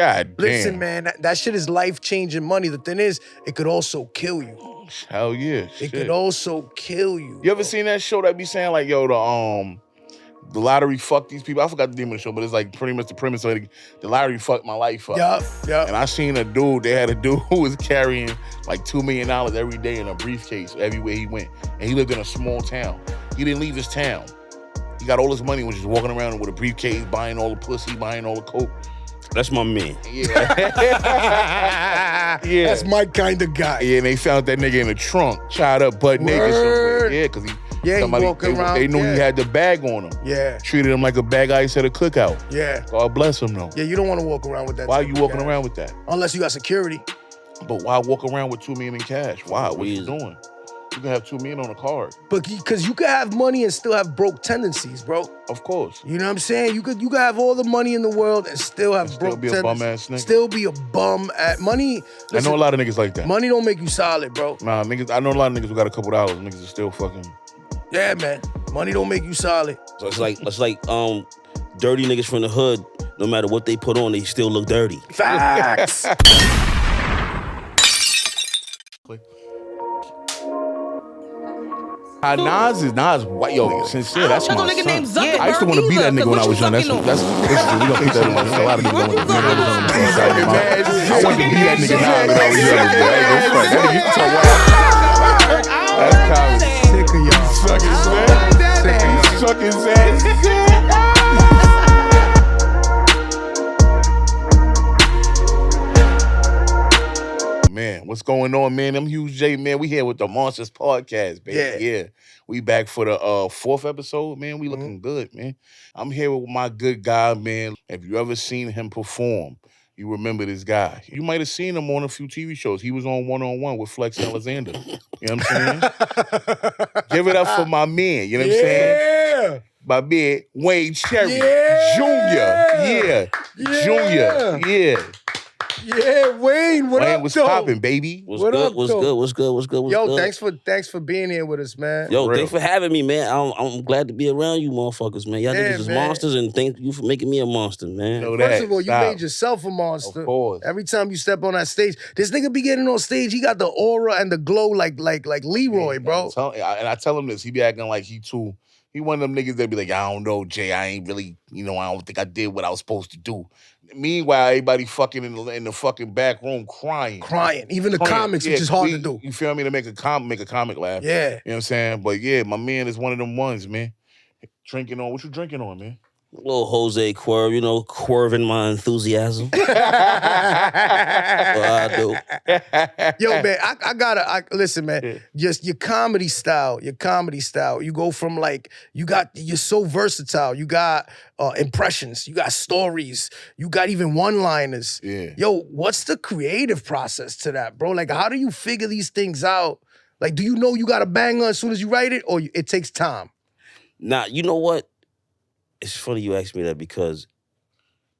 God damn. Listen, man, that shit is life-changing money. The thing is, it could also kill you. Hell yeah. It could also kill you. You ever seen that show that be saying like, yo, the lottery fucked these people? I forgot the name of the show, but it's like pretty much the premise of the lottery fucked my life up. Yup. And I seen they had a dude who was carrying like $2 million every day in a briefcase everywhere he went. And he lived in a small town. He didn't leave his town. He got all his money when he was walking around with a briefcase, buying all the pussy, buying all the coke. That's my man. Yeah. Yeah. That's my kind of guy. Yeah, and they found that nigga in the trunk, tied up butt naked somewhere. Yeah, because he walking around. They knew he had the bag on him. Yeah. Treated him like a bag ice at a cookout. Yeah. God bless him, though. Yeah, you don't want to walk around with that. Why are you walking around with that? Unless you got security. But why walk around with $2 million in cash? Why? What you doing? You can have $2 million on a card. But because you can have money and still have broke tendencies, bro. Of course. You know what I'm saying? You could have all the money in the world and still have broke tendencies. Still be a bum ass nigga. Still be a bum at money. Listen, I know a lot of niggas like that. Money don't make you solid, bro. Nah, niggas. I know a lot of niggas who got a couple dollars. Niggas are still fucking. Yeah, man. Money don't make you solid. So it's like dirty niggas from the hood. No matter what they put on, they still look dirty. Facts. Nas white. Yo, sincere, that's my son. I used to want to be that nigga when I was young. That's we gonna keep that in mind. A lot of niggas want to be that nigga. I wanted to be that nigga now when I was young. That's college. Sick of y'all. Suck his ass. Man, what's going on, man? I'm Huge Jay, man. We here with the MONSTERZ Podcast, baby. Yeah. We back for the 4th episode, man. We looking good, man. I'm here with my good guy, man. If you ever seen him perform, you remember this guy. You might have seen him on a few TV shows. He was on One-on-One with Flex Alexander. You know what I'm saying? Give it up for my man. You know what I'm saying? My man, Wayne Cherry Jr. Junior. Yeah, Wayne, what up, what's though? popping, baby? What's good? Yo, thanks for being here with us, man. Yo, thanks for having me, man. I'm glad to be around you motherfuckers, man. Y'all niggas is monsters, and thank you for making me a monster, man. First of all, you made yourself a monster. Of course. Every time you step on that stage, this nigga be getting on stage, he got the aura and the glow like Leroy, bro. And I tell him this, he be acting like he too. He one of them niggas that be like, I don't know, Jay, I ain't really, I don't think I did what I was supposed to do. Meanwhile, everybody fucking in the fucking back room crying. Even the comics, which is hard to do. You feel me? To make a comic laugh. Yeah. You know what I'm saying? But yeah, my man is one of them ones, man. Drinking on, what you drinking on, man? Little Jose Cuerv, Cuerving my enthusiasm. What I do. Yo, man, I gotta listen, man. Just your comedy style. You go from you're so versatile. You got impressions. You got stories. You got even one-liners. Yeah. Yo, what's the creative process to that, bro? Like, how do you figure these things out? Like, do you know you got a banger as soon as you write it, or it takes time? Nah, you know what? It's funny you ask me that because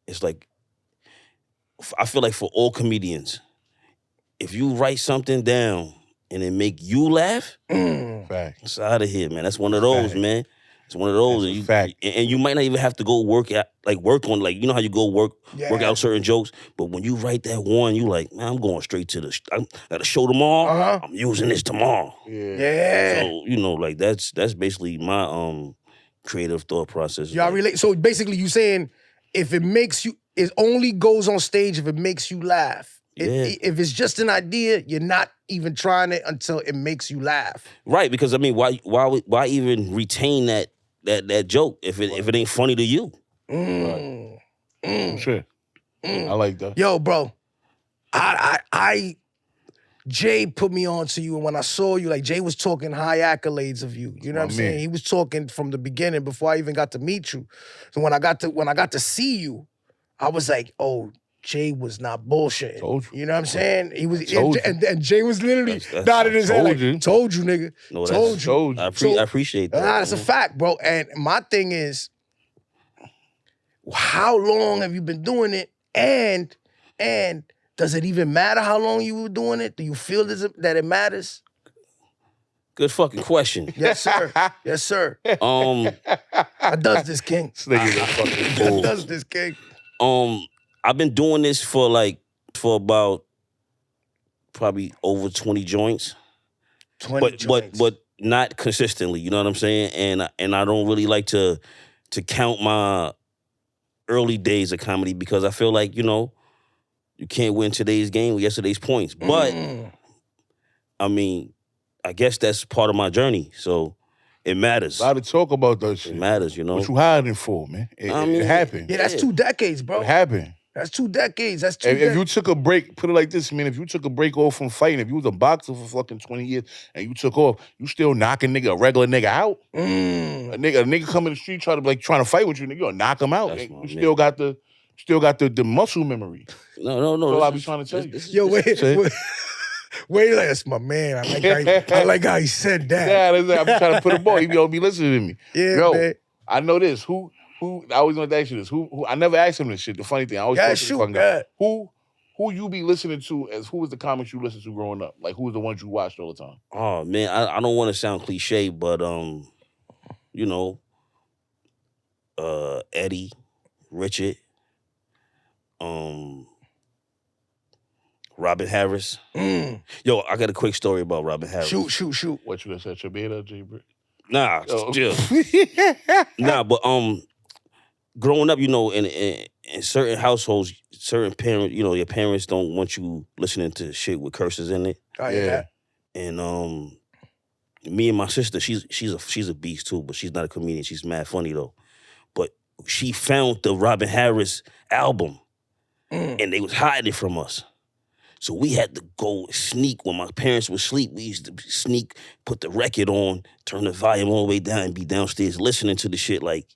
it's like, I feel like for all comedians, if you write something down and it make you laugh, it's out of here, man. That's one of those, man. It's one of those. And you might not even have to go work on, you know how you go work out certain jokes, but when you write that one, you like, man, I'm going straight to I got a show tomorrow. I'm using this tomorrow. Yeah. So, that's basically my creative thought process. Y'all relate. So basically, you saying if it makes you, it only goes on stage if it makes you laugh. If it's just an idea, you're not even trying it until it makes you laugh. Right? Because why even retain that joke if it ain't funny to you? Sure. I like that. Yo, bro, Jay put me on to you, and when I saw you, Jay was talking high accolades of you. You know what I'm saying? He was talking from the beginning before I even got to meet you. So when I got to see you, I was like, oh, Jay was not bullshitting. Told you. You know what I'm saying? He was, and Jay was literally nodding his head like, told you, nigga. No, told you. I appreciate that. That's a fact, bro. And my thing is, how long have you been doing it? And does it even matter how long you were doing it? Do you feel that it matters? Good fucking question. Yes, sir. Yes, sir. I does this, King. This nigga's a fucking fool. I does this, King. I've been doing this for about probably over 20 joints. 20 joints. But not consistently, you know what I'm saying? And I don't really like to count my early days of comedy because I feel like, you can't win today's game with yesterday's points. But I mean, I guess that's part of my journey. So it matters. A lot of talk about that shit. It matters, What you hiding for, man? It happened. Yeah, that's 2 decades, bro. It happened. That's 2 decades. That's 2 If decades. you took a break, put it like this, man. If you took a break off from fighting, if you was a boxer for fucking 20 years and you took off, you still knock a regular nigga out. A nigga come in the street trying to fight with you, nigga, you gonna knock him out. You still got the muscle memory. No. That's all I be trying to tell you. Yo, wait, that's my man. I like how he said that. Yeah, I'm trying to put a ball. He be listening to me. Yeah, man. I know this. Who? I always want to ask you this. Who? I never asked him this shit. The funny thing, I always talk to the fucking guy. Who you be listening to who was the comics you listened to growing up? Like who was the ones you watched all the time? Oh man, I don't want to sound cliche, but Eddie, Richard, Robin Harris. Yo, I got a quick story about Robin Harris. Shoot. What you gonna say, your beta, J Brick? Nah, chill. Nah, but growing up, in certain households, certain parents, your parents don't want you listening to shit with curses in it. Oh, yeah. And me and my sister, she's a beast too, but she's not a comedian. She's mad funny though. But she found the Robin Harris album, and they was hiding it from us. So we had to go sneak when my parents would sleep. We used to sneak, put the record on, turn the volume all the way down, and be downstairs listening to the shit, like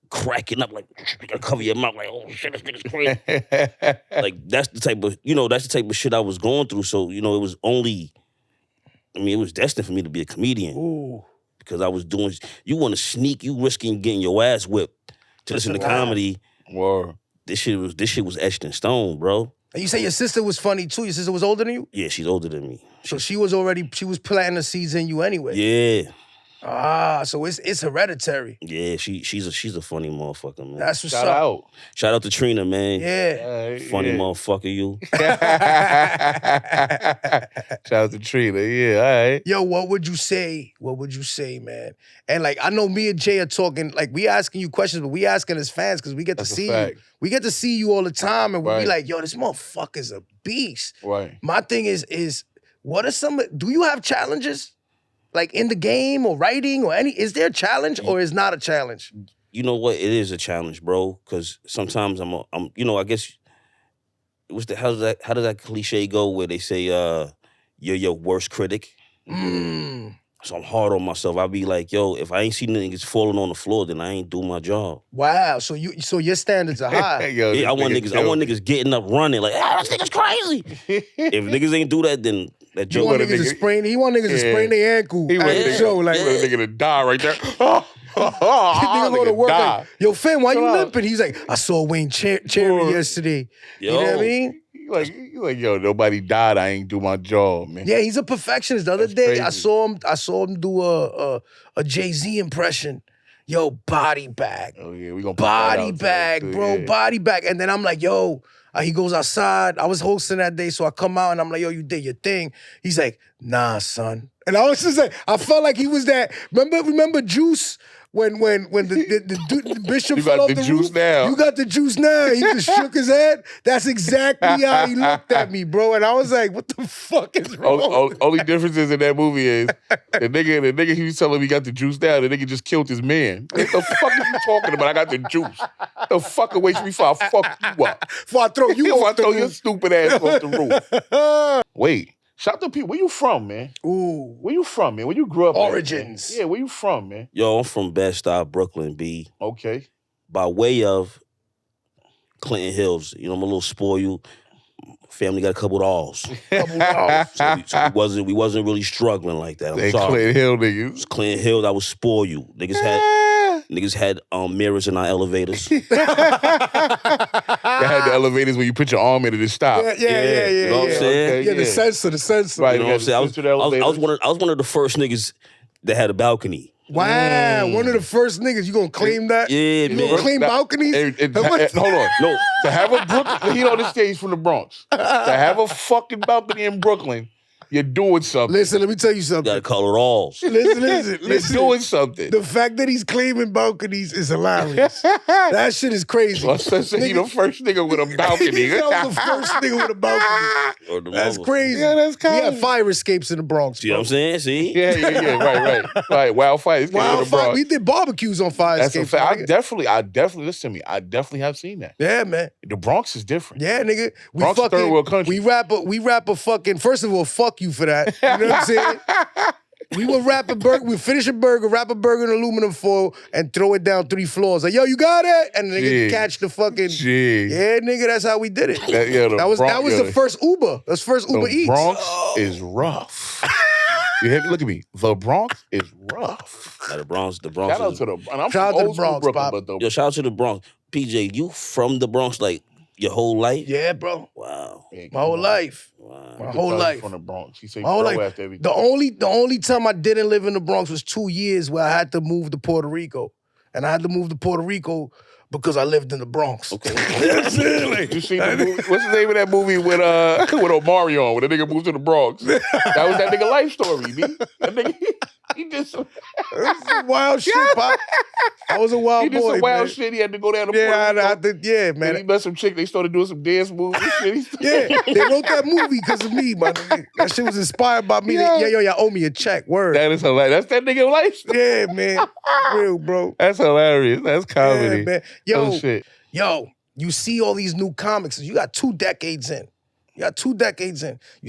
cracking up, like you gotta cover your mouth, like oh shit, this nigga's crazy. Like that's the type of shit I was going through. So it was it was destined for me to be a comedian. Ooh. Because I was doing. You want to sneak, you risking getting your ass whipped to listen to comedy. Word. This shit was etched in stone, bro. And you say your sister was funny too? Your sister was older than you? Yeah, she's older than me. So she was planting the seeds in you anyway. Yeah. So it's hereditary. Yeah, she's a funny motherfucker, man. That's what's Shout up. out. Shout out to Trina, man. Yeah. Funny motherfucker, you. Shout out to Trina. Yeah, all right. Yo, what would you say? What would you say, man? And like, I know me and Jay are talking, like we asking you questions, but we asking as fans because we get to see you. We get to see you all the time and we be like, yo, this motherfucker's a beast. Right. My thing is what are do you have challenges? Like in the game or writing or is there a challenge or is not a challenge? You know what? It is a challenge, bro. Because sometimes I'm I guess, how does that cliche go where they say, you're your worst critic? So I'm hard on myself. I be like, yo, if I ain't seen niggas falling on the floor, then I ain't do my job. Wow. So your standards are high. Yo, I want niggas getting up running like, this nigga's crazy. If niggas ain't do that, then that joke. He want niggas to sprain their ankle at the show. Like, a nigga to die right there. Nigga go to work like, yo, fam, why you limping? He's like, I saw Wayne Cherry yesterday. Yo. You know what I mean? You like, yo, nobody died. I ain't do my job, man. Yeah, he's a perfectionist. The other day, I saw him do a Jay-Z impression. Yo, body bag. Oh yeah, we gonna put body that out bag, too, bro, yeah. body bag. And then I'm like, yo, he goes outside. I was hosting that day, so I come out and I'm like, yo, you did your thing. He's like, nah, son. And I was just like, I felt like he was that. Remember Juice? When the bishop You fell got off the the juice roof? now. You got the juice now. He just shook his head. That's exactly how he looked at me, bro. And I was like, what the fuck is wrong? Only difference is in that movie is the nigga he was telling me he got the juice now. The nigga just killed his man. What the fuck are you talking about? I got the juice. The fuck away from me before I fuck you up. Before I throw you Before I off the throw your roof. stupid ass off the roof. Wait. Shout out to people. Where you from, man? Ooh. Where you from, man? Where you grew up at, Origins. man? Yeah, where you from, man? Yo, I'm from Bed-Stuy, Brooklyn, B. Okay. By way of Clinton Hills. I'm a little spoiled. Family got a couple of dolls. So we wasn't really struggling like that. I'm sorry. Clinton Hill It niggas. was Clinton Hills. I was spoiled. Niggas had mirrors in our elevators. They had the elevators where you put your arm in it and stop. Yeah. You know what I'm saying? Okay, Yeah, the sensor. Right, You know what I'm saying? I was one of the first niggas that had a balcony. Wow, one of the first niggas. You gonna claim that? Yeah, you man. gonna claim balconies? Hold on. No, to have a Brooklyn, he on the stage from the Bronx. To have a fucking balcony in Brooklyn, you're doing something. Listen, let me tell you something. Gotta call it all. Listen. You're doing something. The fact that he's claiming balconies is hilarious. That shit is crazy. Well, so he the first nigga with a balcony. He was the first nigga with a balcony. That's crazy. Yeah, that's We crazy. had fire escapes in the Bronx. See what I'm saying? See? Yeah. Right. Wildfire. Wildfire. We did barbecues on fire That's a escapes. fact. I definitely listen to me. I definitely have seen that. Yeah, man. The Bronx is different. Yeah, nigga. We Bronx is fucking third world country. We rap a fucking. First of all, fuck you for that. You know what I'm saying? We would wrap a burger, we finish a burger, wrap a burger in aluminum foil, and throw it down 3 floors. Like, yo, you got it? And the nigga catch the fucking. Yeah, nigga, that's how we did it. That was the first Uber. That's first Uber Eats. The Bronx is rough. Look at me. The Bronx is rough. The Bronx. Shout out to the. And I'm shout from out to old the Bronx, school Brooklyn, Pop. but Yo, shout out to the Bronx. PJ, you from the Bronx like your whole life? Yeah, bro. Wow. My whole life. Wow. My whole life. From the Bronx. He said my whole life. After everything. The only time I didn't live in the Bronx was 2 years where I had to move to Puerto Rico. And I had to move to Puerto Rico because I lived in the Bronx. Okay. You seen the movie? What's the name of that movie with Omari on, when the nigga moved to the Bronx? That was that nigga life story, B. That nigga, he did some wild shit, Pop. I was a wild boy. He did some wild man. shit. He had to go down to Puerto Rico. Man. He met some chick. They started doing some dance moves and shit. They wrote that movie because of me, my nigga. That shit was inspired by me. Y'all owe me a check. Word. That is hilarious. That's that nigga life story. Yeah, man. Real, bro. That's hilarious. That's comedy. Yeah, man. Yo, you see all these new comics. You got 2 decades in. You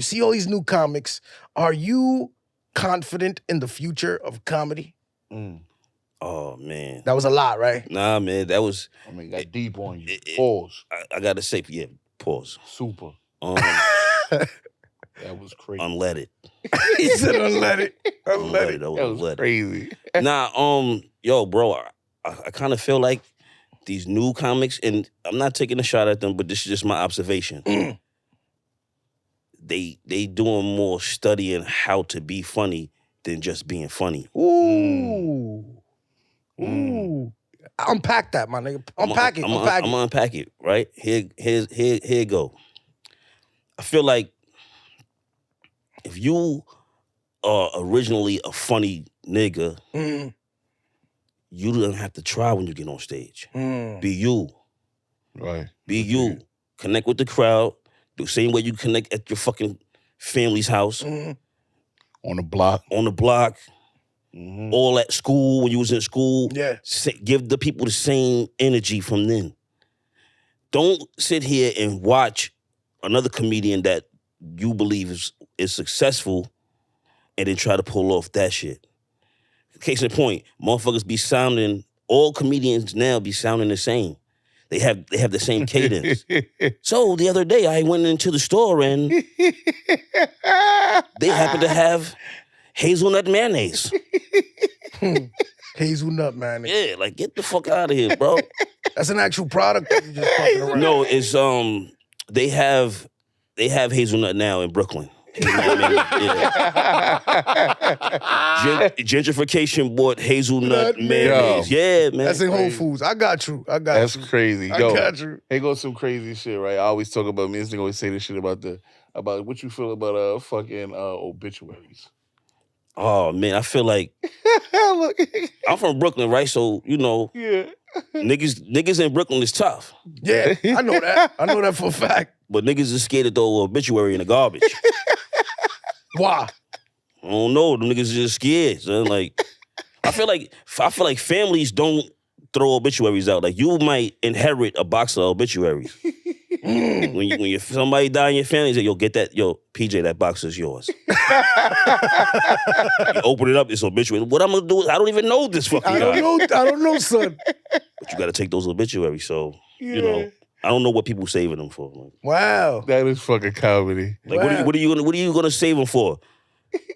see all these new comics. Are you confident in the future of comedy? Oh, man. That was a lot, right? Nah, man, that was... I mean, got deep on you. Pause. I gotta say, yeah, pause. Super. That was crazy. Unleaded. He said unleaded. Unleaded. That was crazy. Nah, yo, bro, I kind of feel like these new comics, and I'm not taking a shot at them, but this is just my observation. They doing more studying how to be funny than just being funny. Ooh. Unpack that, my nigga. Unpack it. I'm gonna unpack it, right? Here you go. I feel like if you are originally a funny nigga, you don't have to try when you get on stage. Be you. Right. Be you. Connect with the crowd the same way you connect at your fucking family's house. On the block. All at school, when you was in school. Yeah. Give the people the same energy from then. Don't sit here and watch another comedian that you believe is successful and then try to pull off that shit. Case in point, motherfuckers be sounding, all comedians now be sounding the same. They have the same cadence. So the other day I went into the store and they happened to have hazelnut mayonnaise. Hazelnut mayonnaise. Yeah, like get the fuck out of here, bro. That's an actual product that you just fucking around. No, it's they have hazelnut now in Brooklyn. Gentrification bought hazelnut mayonnaise. Yeah, man. That's in Whole Foods. I got you. That's crazy. I got you. Here goes some crazy shit, right? I always talk about me. This nigga always say this shit about what you feel about fucking obituaries. Oh man, I feel like I'm from Brooklyn, right? So you know, niggas in Brooklyn is tough. Yeah, I know that. I know that for a fact. But niggas is scared to throw an obituary in the garbage. Why? I don't know. Them niggas is just scared. So like, I feel like families don't throw obituaries out. Like you might inherit a box of obituaries. When somebody die in your family, you say, yo, get that, yo, PJ, that box is yours. You open it up, it's obituary. What I'm gonna do is, I don't even know this fucking guy. I don't know, son. But you gotta take those obituaries, so, you know, I don't know what people saving them for. Like, wow. That is fucking comedy. Like, what are you gonna save them for?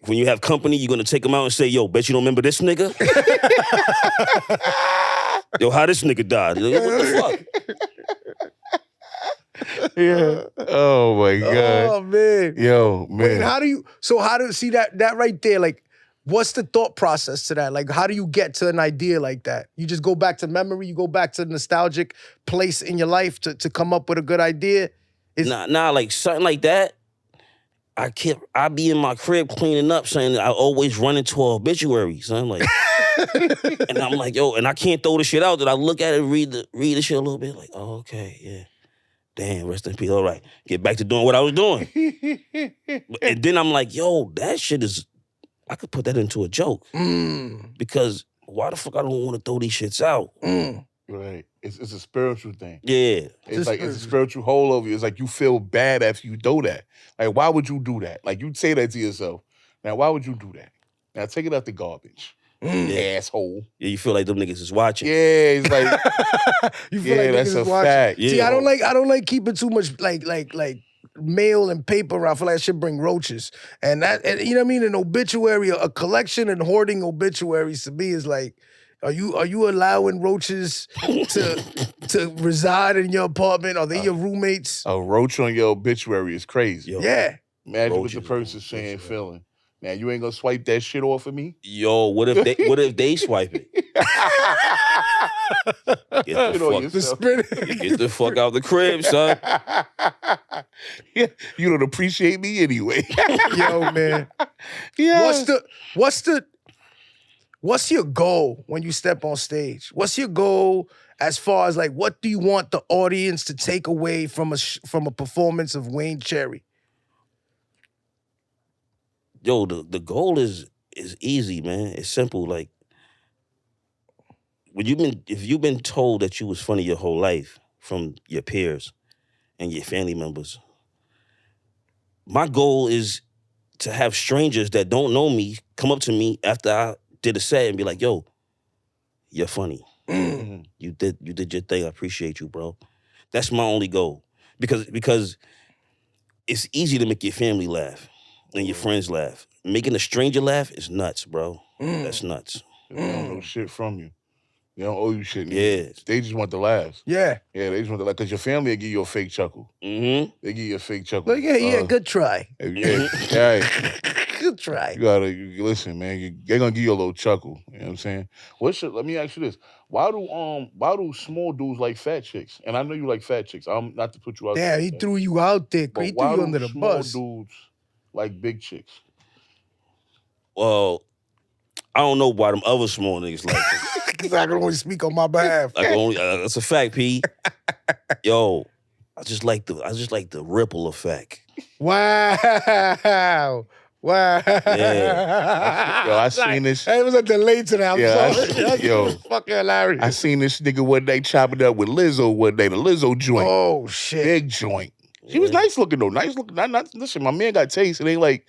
When you have company, you're gonna take them out and say, yo, bet you don't remember this nigga? Yo, how this nigga died? Like, what the fuck? Yeah. Oh my God. Oh man. Yo, man. Wait, how do you see that right there? Like, What's the thought process to that? Like, how do you get to an idea like that? You just go back to memory, you go back to the nostalgic place in your life to come up with a good idea? Nah, like something like that. I be in my crib cleaning up, saying that I always run into an obituary, son. Like, and I'm like, yo, and I can't throw the shit out. That I look at it, read the shit a little bit, like, oh, okay, yeah. Damn, rest in peace. All right, get back to doing what I was doing. And then I'm like, yo, that shit is. I could put that into a joke because why the fuck I don't want to throw these shits out? Right. It's a spiritual thing. Yeah. It's like it's a spiritual hold over you. It's like you feel bad after you do that. Like, why would you do that? Like, you'd say that to yourself. Now, why would you do that? Now, take it out the garbage. Asshole. Yeah, you feel like them niggas is watching. Yeah, it's like, you feel like that's niggas a is watching. fact. See, Yeah. I don't like keeping too much like mail and paper around. I feel like that shit bring roaches. And you know what I mean? An obituary, a collection and hoarding obituaries to me is like, are you allowing roaches to reside in your apartment? Are they your roommates? A roach on your obituary is crazy. Yo, Yeah. Imagine what the roaches person's on saying, obituary. feeling. Now, you ain't gonna swipe that shit off of me? Yo, what if they swipe it? Get the fuck out the crib, son. Yeah, you don't appreciate me anyway. Yo, man. Yeah. What's your goal when you step on stage? What's your goal as far as like what do you want the audience to take away from a performance of Wayne Cherry? Yo, the goal is easy, man. It's simple. Like if you've been told that you was funny your whole life from your peers and your family members, my goal is to have strangers that don't know me come up to me after I did a set and be like, yo, you're funny. You did your thing. I appreciate you, bro. That's my only goal. Because it's easy to make your family laugh and your friends laugh. Making a stranger laugh is nuts, bro. That's nuts. They don't know shit from you. They don't owe you shit. Yeah. They just want the laughs. Yeah. Yeah, they just want the laughs. Because your family will give you a fake chuckle. Mm-hmm. They give you a fake chuckle. Like, yeah, good try. Yeah, right. Good try. You listen, man. They're gonna give you a little chuckle. You know what I'm saying? Let me ask you this: Why do small dudes like fat chicks? And I know you like fat chicks. I'm not to put you out. Damn, he threw you out there. But He why threw you under the small bus. dudes like big chicks? Well, I don't know why them other small niggas like it. Because I can only speak on my behalf. That's a fact, P. Yo, I just like the ripple effect. Wow. Wow. Yeah. Yo, I seen this. Hey, it was a delay to that. I'm sorry. Yo, fucking hilarious. I seen this nigga one day chopping up with Lizzo one day, the Lizzo joint. Oh, shit. Big joint. She was nice looking though. Nice looking. Not listen, my man got taste. It ain't like,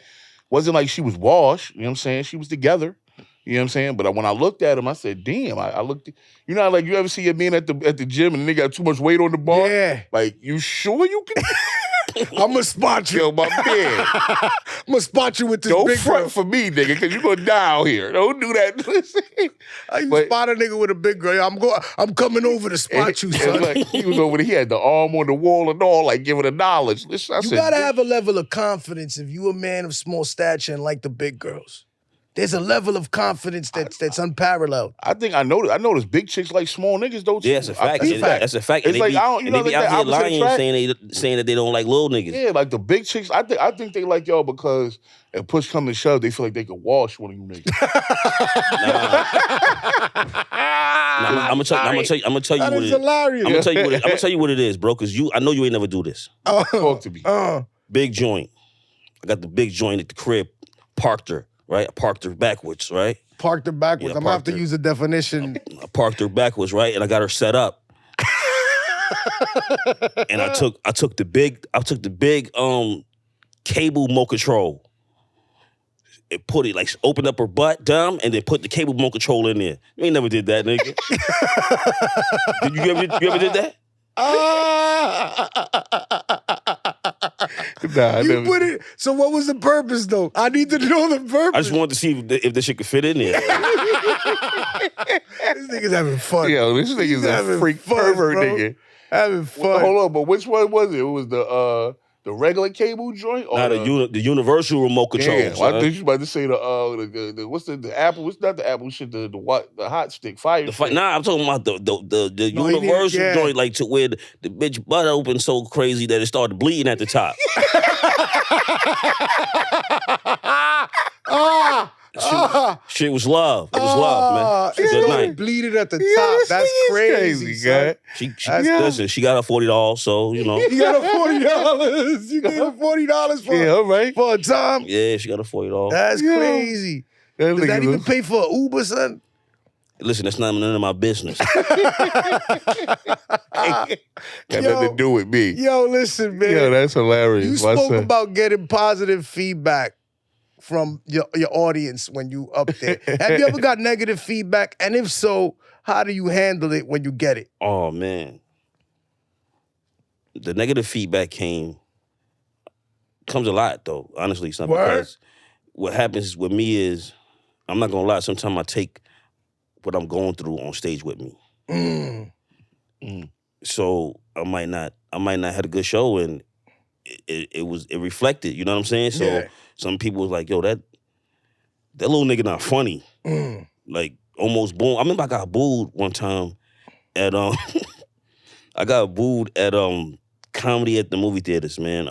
wasn't like she was washed. You know what I'm saying? She was together. You know what I'm saying? But when I looked at him, I said, damn, I looked, you know, like you ever see your man at the gym and they got too much weight on the bar? Yeah. Like, you sure you can? I'm going to spot you. Yo, my man. I'm going to spot you with this Don't big front girl. for me, nigga, because you're going to die out here. Don't do that. You spot a nigga with a big girl. I'm coming over to spot you, son. Like, he was over there. He had the arm on the wall and all, like giving the knowledge. Listen, I You said, got to have a level of confidence if you a man of small stature and like the big girls. There's a level of confidence that's unparalleled. I think I noticed big chicks like small niggas though too. Yeah, that's a fact. That's a fact. It's And like, they I don't, you know, be like out that here opposite lying, attract. saying that they don't like little niggas. Yeah, like the big chicks. I think they like y'all because if push come to shove, they feel like they could wash one of you niggas. I'm gonna tell you That what is it is. hilarious. I'm gonna tell you what it is, bro. Cause I know you ain't never do this. Talk to me. Big joint. I got the big joint at the crib. Parked her, right? I parked her backwards, right? Parked her backwards. Yeah, I'm gonna have to parked her. use a definition. I parked her backwards, right? And I got her set up. And I took the big cable remote control. It put it like opened up her butt, dumb, and then put the cable remote control in there. You ain't never did that, nigga. You ever did that? Nah, You put it. So what was the purpose though? I need to know the purpose. I just wanted to see if this shit could fit in there. This nigga's having fun. Yo, this nigga's a having freak fun, pervert bro. nigga. Having fun. Hold on, but which one was it? It was the The regular cable joint? Or Not the universal remote control. Yeah, well, I think you about to say the what's the Apple? What's not the Apple shit? The what? The hot stick, fire stick. Nah, I'm talking about the universal joint, like to where the bitch butt opened so crazy that it started bleeding at the top. Shit was love. It was love, man. She Good good night. night. Bleeded at the top. That's crazy, guy. Listen, she got her $40, so you know. You got her $40. You gave her $40 for a time. Yeah, she got her $40. That's crazy. Does that even pay for an Uber, son? Listen, that's not none of my business. Got nothing to do with me. Yo, listen, man. Yo, that's hilarious. You spoke about getting positive feedback from your audience when you up there. Have you ever got negative feedback? And if so, how do you handle it when you get it? Oh, man. The negative feedback comes a lot, though, honestly. Son, because what happens with me is, I'm not going to lie, sometimes I take what I'm going through on stage with me. So I might not have a good show, and it reflected, you know what I'm saying? So some people was like, yo, that little nigga not funny. Like, almost booed. I remember I got booed one time at I got booed at comedy at the movie theaters, man.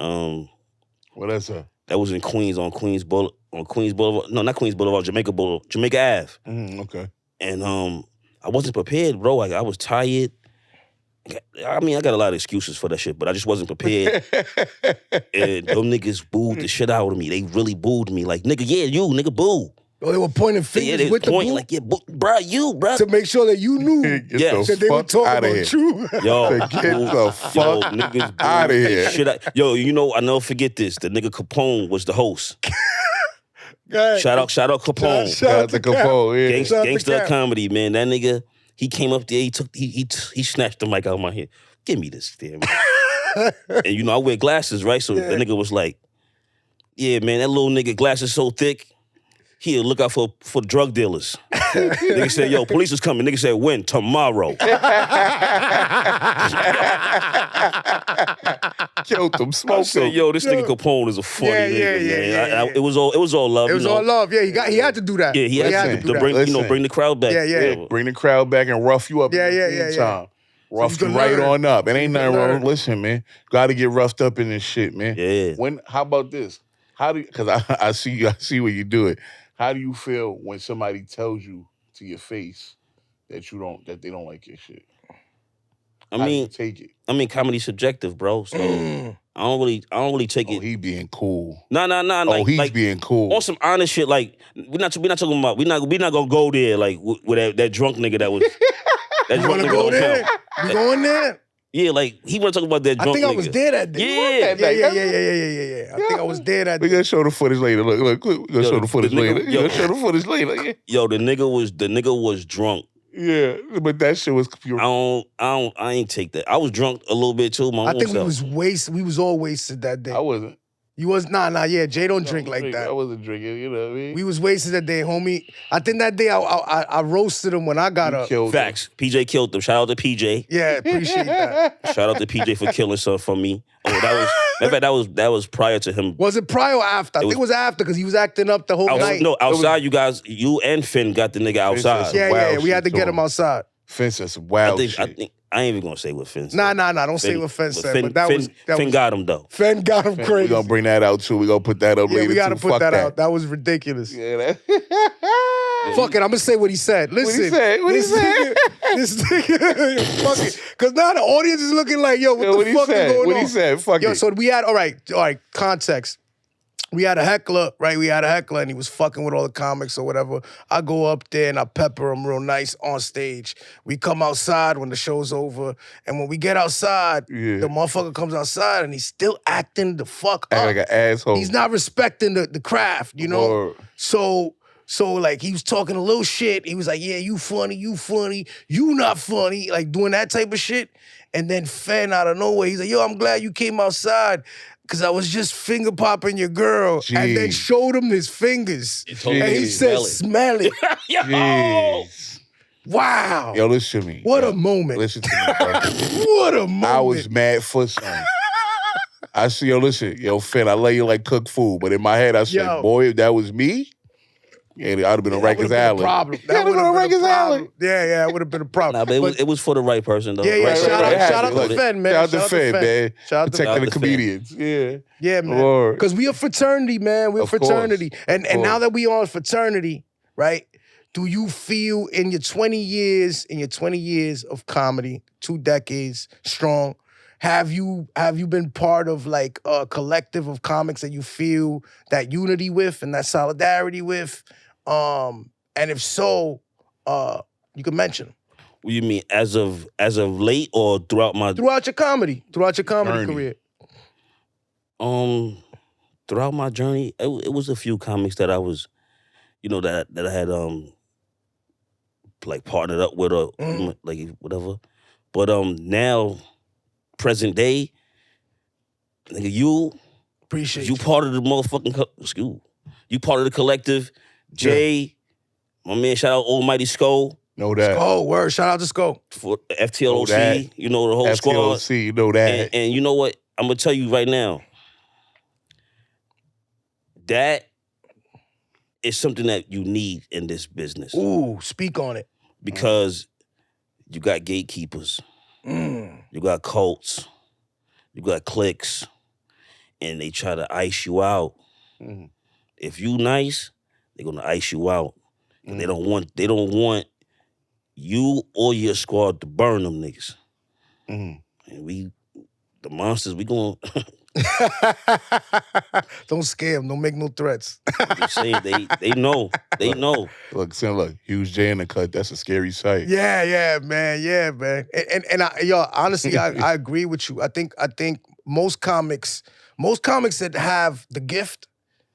What that's that? That was in Queens on Queens Boulevard. No, not Queens Boulevard, Jamaica Ave. Okay. And I wasn't prepared, bro. I was tired. I mean, I got a lot of excuses for that shit, but I just wasn't prepared. And them niggas booed the shit out of me. They really booed me. Like, nigga, yeah, you, nigga, boo. Oh, they were pointing fingers with the boo? Like, yeah, bro, you, bro. To make sure that you knew that they were talking about you. Yo, get the fuck niggas out of here. Yo, you know, I never forget this. The nigga Capone was the host. Shout out Capone. Shout out to Capone, yeah. Gangsta comedy, man. That nigga, he came up there, he snatched the mic out of my hand. Give me this damn man. And you know, I wear glasses, right? So the nigga was like, yeah, man, that little nigga glasses so thick, he'll look out for drug dealers. Nigga said, yo, police is coming. Nigga said, when? Tomorrow. Killed them, smoked I said, yo, this nigga Capone is a funny nigga, man. It was all love. It was all love. Yeah, he had to do that. Yeah, he had to bring the crowd back. Yeah. Bring the crowd back and rough you up. Yeah. Rough you right on up. It ain't nothing wrong. Listen, man. Got to get roughed up in this shit, man. Yeah. How about this? Because I see where you do it. How do you feel when somebody tells you to your face that they don't like your shit? How do you take it? I mean, comedy's subjective, bro. So I don't really take it. He being cool. Nah. He's being cool. On some honest shit, like we're not talking about. We're not gonna go there like with that drunk nigga that was. That drunk nigga go there? We going there? Yeah, like he want to talk about that drunk nigga. I was there that day. Yeah. I think I was there that day. We gonna show the footage later. Look. We gonna show the footage later. Show the footage later. Yo, the nigga was drunk. Yeah, but that shit was pure. I ain't take that. I was drunk a little bit too. I think we was wasted. We was all wasted that day. I wasn't. You was yeah. Jay don't drink like that. I wasn't drinking. You know what I mean? We was wasted that day, homie. I think that day I roasted him when I got up. Facts. PJ killed him. Shout out to PJ. Yeah, appreciate that. Shout out to PJ for killing something from me. That was prior to him. Was it prior or after? I think it was after because he was acting up the whole night. No, outside you and Finn got the nigga outside. Yeah. We had to get him outside. Finn said some wild shit. I ain't even gonna say what Finn said. Nah. Don't say what Finn said. But Finn got him though. Finn got him crazy. We gonna bring that out too. We gonna put that up later. Yeah, we gotta put that out. That was ridiculous. Yeah. Fuck it, I'm gonna say what he said. Listen. What he said? This nigga, fuck it. Cause now the audience is looking like, yo, what the fuck is going on? What he said? Fuck it. So we had, all right, context. We had a heckler, right? And he was fucking with all the comics or whatever. I go up there and I pepper him real nice on stage. We come outside when the show's over. And when we get outside, the motherfucker comes outside and he's still acting the fuck up. Like an asshole. He's not respecting the craft, you know? So like he was talking a little shit. He was like, yeah, you funny, you not funny. Like doing that type of shit. And then Fenn out of nowhere, he's like, yo, I'm glad you came outside. Cause I was just finger popping your girl. Jeez. And then showed him his fingers. And he said, smell it. Jeez. Wow. Yo, listen to me. What a moment. Listen to me, bro. What a moment. I was mad for something. I see, listen, Finn, I love you like cooked food, but in my head I said, boy, if that was me, I'd have been a Rikers Island. That would have been a problem. Yeah, it would have been a problem. Nah, but it was for the right person, though. Yeah, right, shout out to Fed, man. Shout out to Fed, man. Shout out to Protecting the comedians. Yeah, man. Because we a fraternity, man. We're a fraternity. And now that we on fraternity, right? Do you feel in your 20 years of comedy, 2 decades strong, have you been part of like a collective of comics that you feel that unity with and that solidarity with? And if so, you can mention them. What do you mean, as of late or throughout your comedy career? Throughout my journey, it was a few comics that I was, that I had like partnered up with or like whatever. But now, present day, nigga, you appreciate you part of the motherfucking you part of the collective. Jay, my man, shout out Almighty Skull. Know that. Skull, word, shout out to Skull. For FTLOC, the whole squad. FTLOC, you know that. And you know what? I'm gonna tell you right now. That is something that you need in this business. Ooh, speak on it. Because you got gatekeepers. You got cults. You got cliques. And they try to ice you out. If you nice, they're gonna ice you out. They don't want you or your squad to burn them niggas. And the monsters, we going Don't scare them. Don't make no threats. I'm saying they know. They know. Look, Huge Jay in the cut. That's a scary sight. Yeah, man. And honestly, I agree with you. I think most comics that have the gift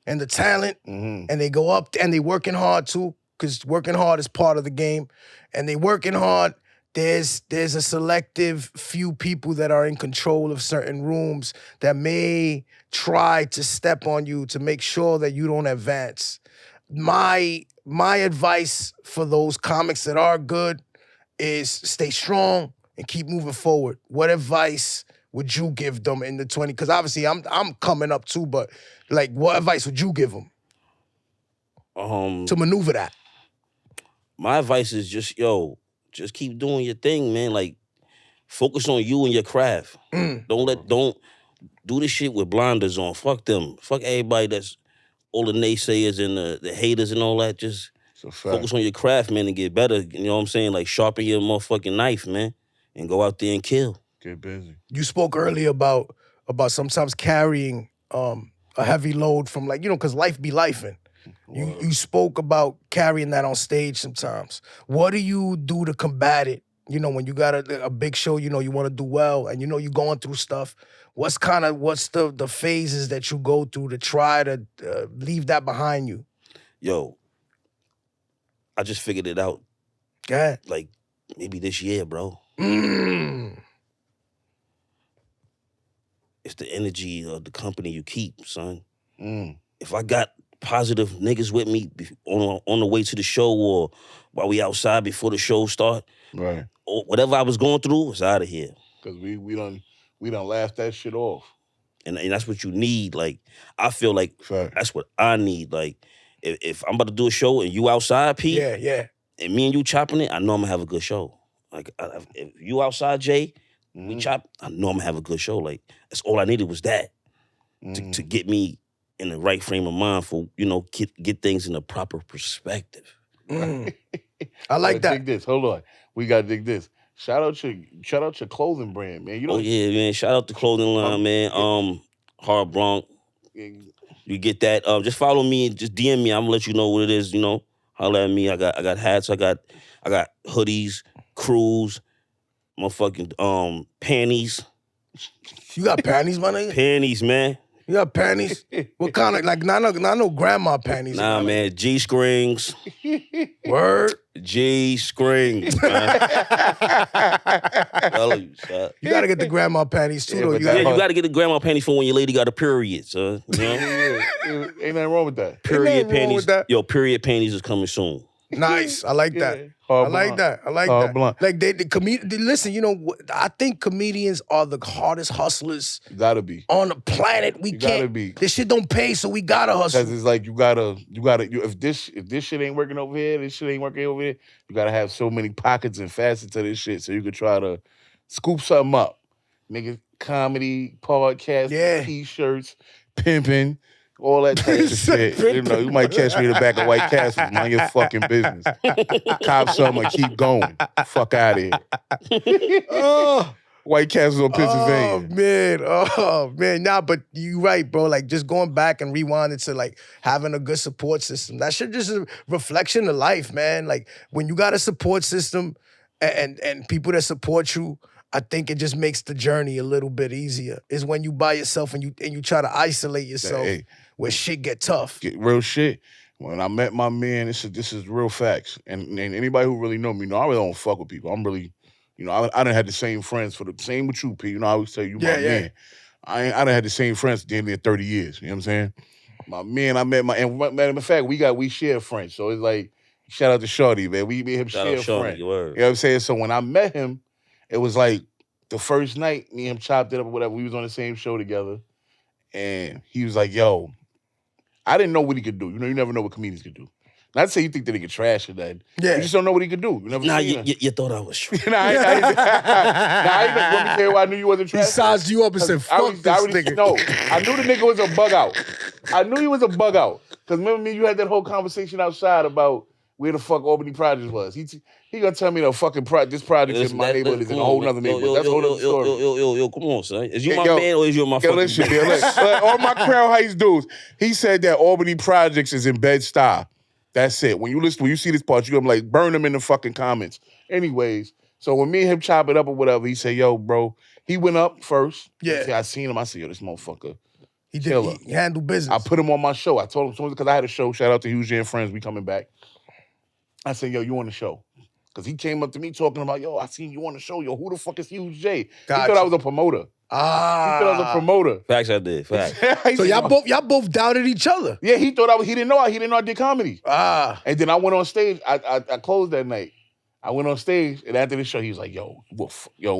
and the talent, and they go up and they working hard too, because working hard is part of the game, and they working hard. There's a selective few people that are in control of certain rooms that may try to step on you to make sure that you don't advance. My advice for those comics that are good is stay strong and keep moving forward. What advice would you give them in the 20? Because obviously I'm coming up too, but like, what advice would you give them to maneuver that? My advice is just keep doing your thing, man. Like, focus on you and your craft. Don't do this shit with blinders on. Fuck them. Fuck everybody that's all the naysayers and the haters and all that. Just focus on your craft, man, and get better. You know what I'm saying? Like, sharpen your motherfucking knife, man, and go out there and kill. Get busy. You spoke earlier about sometimes carrying a heavy load from, like, because life be lifing. You spoke about carrying that on stage sometimes. What do you do to combat it? When you got a big show, you want to do well, and you're going through stuff. What's the phases that you go through to try to leave that behind you? Yo, I just figured it out. Go ahead. Like, maybe this year, bro. It's the energy of the company you keep, son. If I got positive niggas with me on the way to the show or while we outside before the show start, right? Or whatever I was going through was out of here. Because we done laughed that shit off. And that's what you need. Like, I feel like that's what I need. Like, if I'm about to do a show and you outside, Pete, yeah, and me and you chopping it, I know I'm gonna have a good show. Like, if you outside, Jay, we chop, I know I'm gonna have a good show. Like, that's all I needed was that to get me in the right frame of mind for, get things in a proper perspective. I like that. Dig this. Hold on. We gotta dig this. Shout out your clothing brand, man. Oh yeah, man. Shout out the clothing line, man. Hard Bronx. You get that. Just follow me and just DM me. I'm gonna let you know what it is, Holla at me. I got hats, I got hoodies, crews, motherfucking panties. You got panties, my nigga? Panties, man. You got panties? What kind of, like, not no grandma panties? Nah, man, G-strings. Word? G-strings, man. You gotta get the grandma panties too, though. You gotta get the grandma panties for when your lady got a period, son. Ain't nothing wrong with that. Period panties. Yo, period panties is coming soon. Nice. I like that. Hard I like blunt. that. I like Hard that. blunt. Like listen, you know, I think comedians are the hardest hustlers You gotta be. on the planet. We You can't. gotta be. This shit don't pay, so we gotta hustle. Because it's like you gotta. If this shit ain't working over here, this shit ain't working over here. You gotta have so many pockets and facets of this shit, so you could try to scoop something up. Nigga, comedy, podcast, t-shirts, pimping, all that type of shit. You know, you might catch me in the back of White Castle. Mind your fucking business. Cop something and keep going. Fuck out of here. White Castle in Pennsylvania. Oh man. Nah, but you right, bro. Like just going back and rewinding to like having a good support system. That shit just a reflection of life, man. Like when you got a support system and people that support you, I think it just makes the journey a little bit easier. Is when you by yourself and you try to isolate yourself where shit get tough. Get real shit. When I met my man, this is real facts. And anybody who really know me, I really don't fuck with people. I'm really, I done had the same friends for the same with you, P. I always tell you, my man. I done had the same friends damn near 30 years. You know what I'm saying? My man, I met and matter of fact, we share friends. So it's like, shout out to Shorty, man. Me and him share friends. You know what I'm saying? So when I met him, it was like the first night, me and him chopped it up or whatever. We was on the same show together. And he was like, yo, I didn't know what he could do. You never know what comedians could do. Not to say you think that he could trash or that. Yeah. You just don't know what he could do. You never you thought I was trash. I let me tell you why I knew you wasn't trash. He sized you up and said, fuck this nigga. No, I knew the nigga was a bug out. I knew he was a bug out. Because remember me, you had that whole conversation outside about where the fuck Albany Project was. He gonna tell me the fucking this project in my neighborhood is in a whole nother neighborhood. That's a whole other story. Yo, come on, son. Is you my man or is you my fucking man? Listen, all my Crown Heights dudes, he said that Albany Projects is in Bed-Stuy. That's it. When you see this part, you're gonna like burn them in the fucking comments. Anyways, so when me and him chop it up or whatever, he said, yo, bro, he went up first. Yeah. I seen him. I said, yo, this motherfucker. He handled business. I put him on my show. I told him, because I had a show, shout out to Huge Jay and Friends, we coming back. I said, yo, you on the show? Because he came up to me talking about, yo, I seen you on the show. Yo, who the fuck is Huge Jay? Gotcha. He thought I was a promoter. He thought I was a promoter. Facts, I did. Facts. So y'all both doubted each other. Yeah, he didn't know I did comedy. And then I went on stage. I closed that night. I went on stage, and after the show, he was like, yo,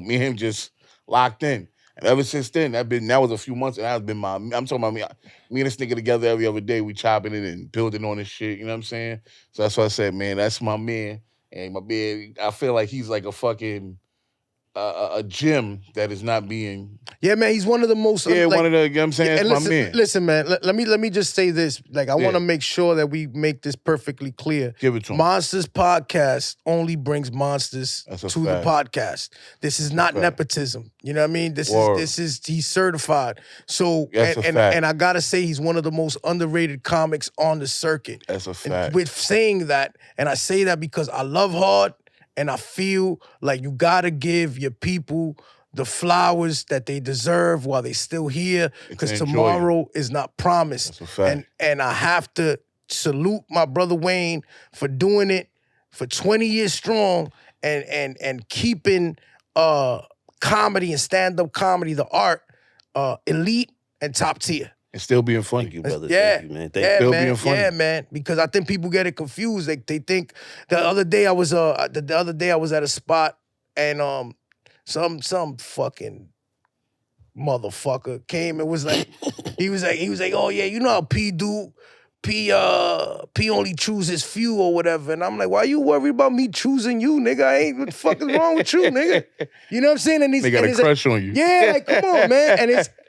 me and him just locked in. And ever since then, that was a few months, and that's been I'm talking about me and this nigga together every other day. We chopping it and building on this shit, you know what I'm saying? So that's why I said, man, that's my man. And my man, I feel like he's like a fucking a gem that is not being. Yeah, man, he's one of the most. Yeah, one of the. You know what I'm saying? Listen, my man. Listen, man. Let me just say this. Like, I want to make sure that we make this perfectly clear. Give it to him. MONSTERZ Podcast only brings monsters to the podcast. This is not nepotism. You know what I mean? This is he's certified. So and I gotta say he's one of the most underrated comics on the circuit. That's a fact. And with saying that, and I say that because I love hard. And I feel like you gotta give your people the flowers that they deserve while they still here, because tomorrow is not promised. That's a fact. And I have to salute my brother Wayne for doing it for 20 years strong and keeping comedy and stand-up comedy, the art, elite and top tier. And still being funny. Thank you, brother. Yeah. Thank you, man. Still being funny. Yeah, man. Because I think people get it confused. They think the other day I was at a spot and some fucking motherfucker came and was like, he was like, oh yeah, you know how P do? P only chooses few or whatever. And I'm like, why you worried about me choosing you, nigga? What the fuck is wrong with you, nigga? You know what I'm saying? And they got a crush on you. Yeah, like, come on, man.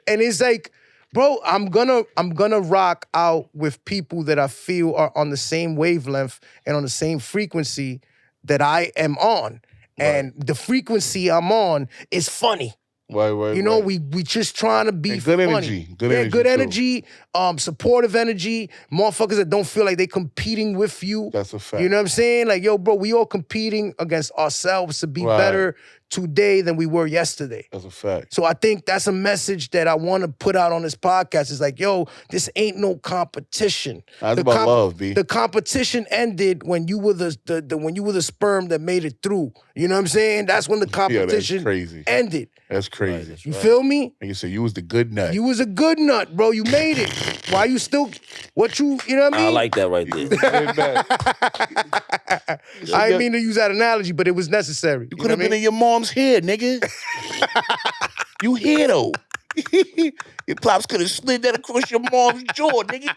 And it's like, bro, I'm gonna rock out with people that I feel are on the same wavelength and on the same frequency that I am on. Right. And the frequency I'm on is funny. Right. You know, we just trying to be and good funny. Energy. Good energy, supportive energy, motherfuckers that don't feel like they competing with you. That's a fact. You know what I'm saying? Like, yo, bro, we all competing against ourselves to be better today than we were yesterday. That's a fact. So I think that's a message that I want to put out on this podcast. It's like, yo, this ain't no competition. That's about love, B. The competition ended when you were the sperm that made it through. You know what I'm saying? That's when the competition ended. That's crazy. You feel me? And you said you was the good nut. You was a good nut, bro. You made it. Why you still What you know what I mean? I like that right there. I didn't mean to use that analogy, but it was necessary. You could have been in your mom's hair, nigga. You here though. Your pops could have slid that across your mom's jaw, nigga.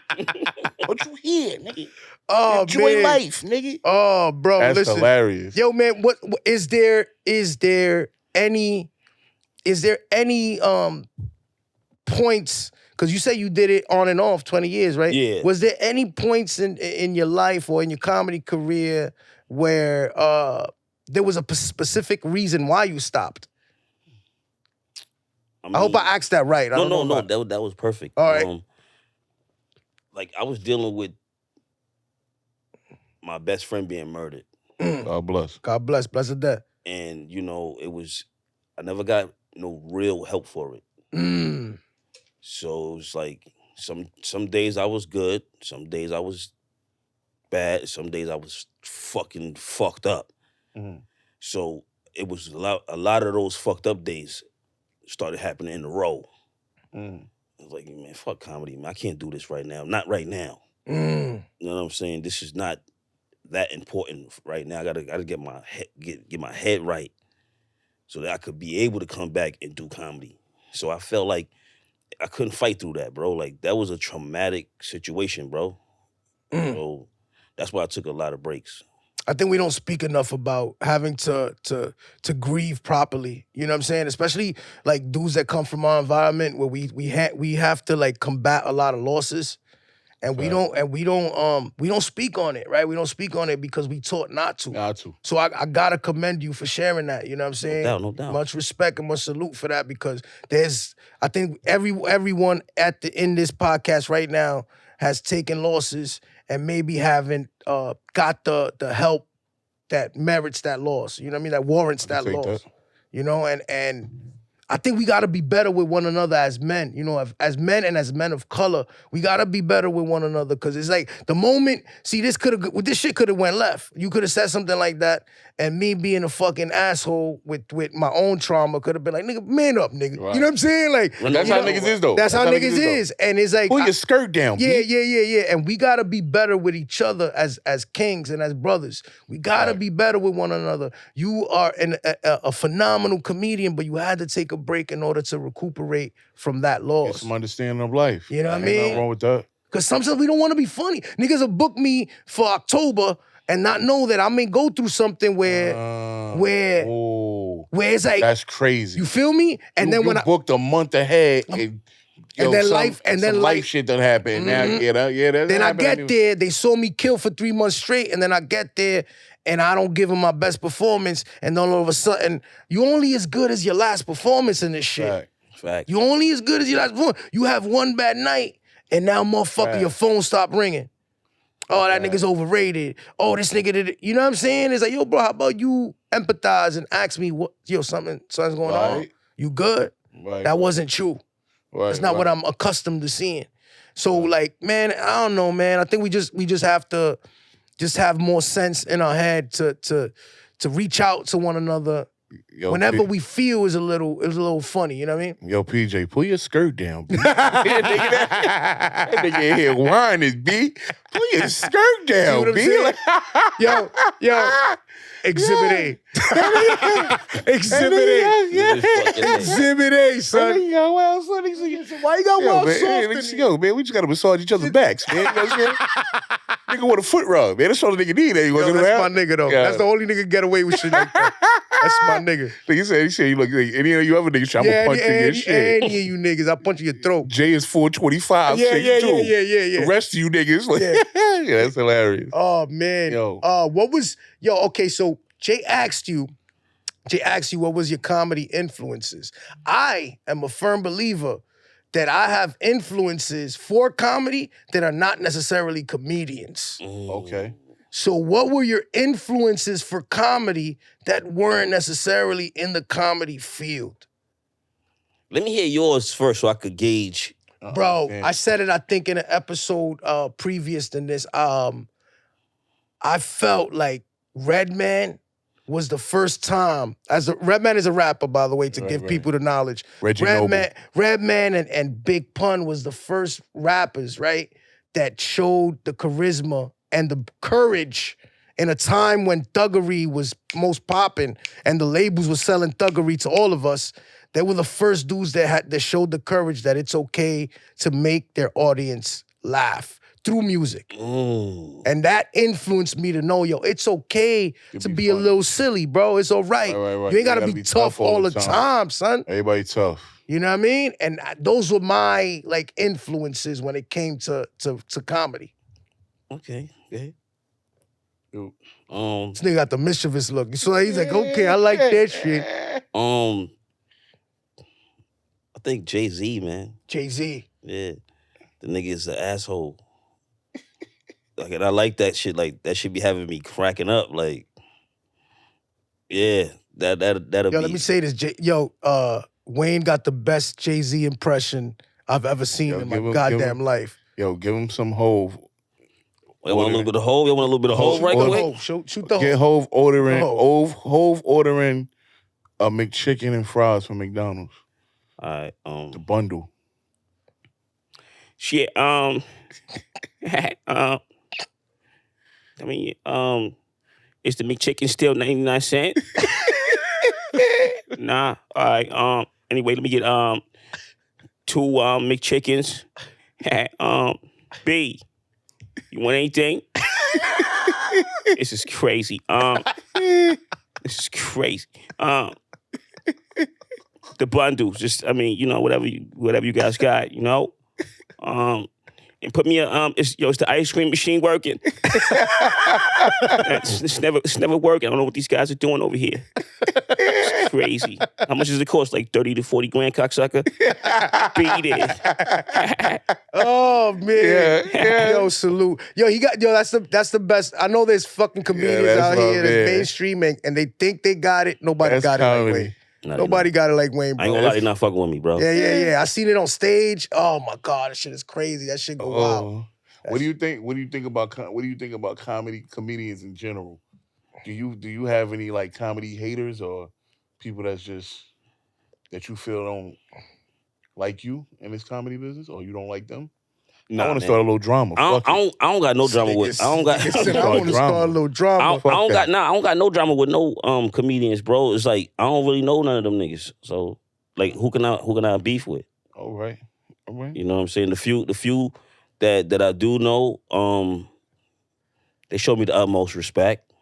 But you here, nigga. Oh, Enjoy man. life, nigga. Oh, bro, That's listen. hilarious. Yo, man, what is there any points? Because you say you did it on and off 20 years, right? Yeah. Was there any points in your life or in your comedy career where there was a specific reason why you stopped? I hope I asked that right. No. That was perfect. All right. Like I was dealing with my best friend being murdered. God bless. God bless. Blessed death. And, I never got no real help for it. So it was like some days I was good, some days I was bad, some days I was fucking fucked up. So it was a lot of those fucked up days started happening in a row. I was like, man, fuck comedy, man. I can't do this right now. Not right now. You know what I'm saying? This is not that important right now. I gotta get my head right so that I could be able to come back and do comedy. So I felt like I couldn't fight through that, bro. Like that was a traumatic situation, bro. So that's why I took a lot of breaks. I think we don't speak enough about having to grieve properly. You know what I'm saying? Especially like dudes that come from our environment where we have to like combat a lot of losses. And we don't speak on it, right? We don't speak on it because we taught not to. Not to. So I gotta commend you for sharing that. You know what I'm saying? No doubt. Much respect and much salute for that because I think everyone in this podcast right now has taken losses and maybe haven't got the help that merits that loss. You know what I mean? That warrants that loss. You know, and I think we got to be better with one another as men, as men and as men of color. We got to be better with one another because it's like the moment, see, this shit could have went left. You could have said something like that and me being a fucking asshole with my own trauma could have been like, nigga, man up, nigga. Right. You know what I'm saying? Like that's how niggas is, though. That's how niggas is. And it's like, pull your skirt down, yeah, B. yeah. And we got to be better with each other as kings and as brothers. We got to be better with one another. You are a phenomenal comedian, but you had to take a break in order to recuperate from that loss. Get some understanding of life. You know what I Ain't mean? nothing wrong with that. Because sometimes we don't want to be funny. Niggas will book me for October and not know that I may go through something where it's like that's crazy. You feel me? And then when I booked a month ahead and then life shit done happened. Now, then I get there, they saw me kill for 3 months straight, and then I get there and I don't give them my best performance, and then all of a sudden, you only as good as your last performance in this shit. Fact. You only as good as your last performance. You have one bad night, and now, motherfucker, your phone stopped ringing. Oh, that nigga's overrated. Oh, this nigga did it. You know what I'm saying? It's like, yo, bro, how about you empathize and ask me, something's going on? You good? Right. That wasn't true. Right, That's not what I'm accustomed to seeing. So, like, man, I don't know, man. I think we just have to have more sense in our head to reach out to one another whenever we feel is a little funny. You know what I mean? Yo, PJ, pull your skirt down, B. that nigga in here whining, B. Pull your skirt down, B. Like, yo. Exhibit A. Exhibit A. Exhibit A, son. Why you got wild soft? Yo, man, we just gotta massage each other's backs, man. You know what I'm saying? Nigga want a foot rub, man. That's all the nigga need. That's my nigga, though. Yeah. That's the only nigga get away with shit like that. That's my nigga. He said, you look like any of you other niggas trying to punch you in your shit. Any of you niggas, I punch in your throat. Jay is 425, yeah. The rest of you niggas, like, yeah, that's hilarious. Oh, man. Okay, so Jay asked you what was your comedy influences. I am a firm believer that I have influences for comedy that are not necessarily comedians. Okay. So what were your influences for comedy that weren't necessarily in the comedy field? Let me hear yours first so I could gauge. Bro, I said it, I think, in an episode previous than this. I felt like Redman was the first time, Redman is a rapper, by the way, to give people the knowledge. Redman and Big Pun was the first rappers, right, that showed the charisma and the courage in a time when thuggery was most popping and the labels were selling thuggery to all of us. They were the first dudes that showed the courage that it's okay to make their audience laugh through music. And that influenced me to know, yo, it's okay to be a little silly, bro. It's all right. Right. You ain't gotta be tough all the time, son. Everybody tough. You know what I mean? And those were my like influences when it came to comedy. Okay. This nigga got the mischievous look. So he's like, okay, I like that shit. I think Jay-Z, man. Jay-Z. Yeah. The nigga is an asshole. Like, and I like that shit. Like, that shit be having me cracking up. Like, yeah, that'll be. Yo, let me say this. Wayne got the best Jay-Z impression I've ever seen in my goddamn life. Yo, give him some Hove. You want a little bit of Hove? You want a little bit of Hove right quick? Shoot the Hove. Get Hove ordering. Hove ordering a McChicken and fries from McDonald's. All right. The bundle. Shit. I mean, is the McChicken still 99 cents? Nah. All right. Anyway, let me get 2 McChickens. B, you want anything? This is crazy. This is crazy. The bundles, just whatever you guys got, you know. And put me a is the ice cream machine working? It's never working. I don't know what these guys are doing over here. It's crazy. How much does it cost? Like 30 to 40 grand, cocksucker? Beat it. Oh man. Yeah. Yo, salute. That's the best. I know there's fucking comedians out here that's mainstream and they think they got it. Nobody got it like Wayne. Nobody got it like Wayne, bro. I ain't gonna lie, they not fucking with me, bro. Yeah. I seen it on stage. Oh my God, that shit is crazy. That shit go wild. What do you think about comedians in general? Do you have any like comedy haters or people that you feel don't like you in this comedy business, or you don't like them? Nah, I want to start a little drama. I don't got no drama with. I don't got. I want to start a little drama. I don't got no drama with no comedians, bro. It's like I don't really know none of them niggas. So like, who can I beef with? All right. You know what I'm saying? The few that I do know, they show me the utmost respect.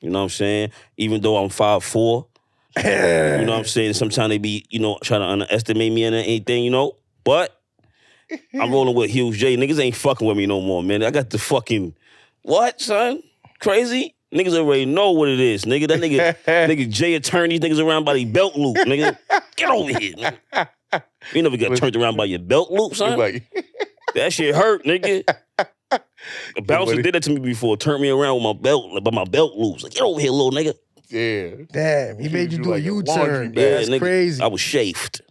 You know what I'm saying? Even though I'm 5'4", you know what I'm saying? Sometimes they be, trying to underestimate me and anything, But I'm rolling with Huge Jay. Niggas ain't fucking with me no more, man. I got the fucking, what, son? Crazy? Niggas already know what it is, nigga. That nigga Jay turn these niggas around by the belt loop, nigga. Get over here, nigga. You never got turned around by your belt loop, son. That shit hurt, nigga. A bouncer did that to me before. Turned me around with my belt loops. Like, get over here, little nigga. Yeah. Damn, he made you do a U-turn. Yeah, that's nigga, crazy. I was chafed.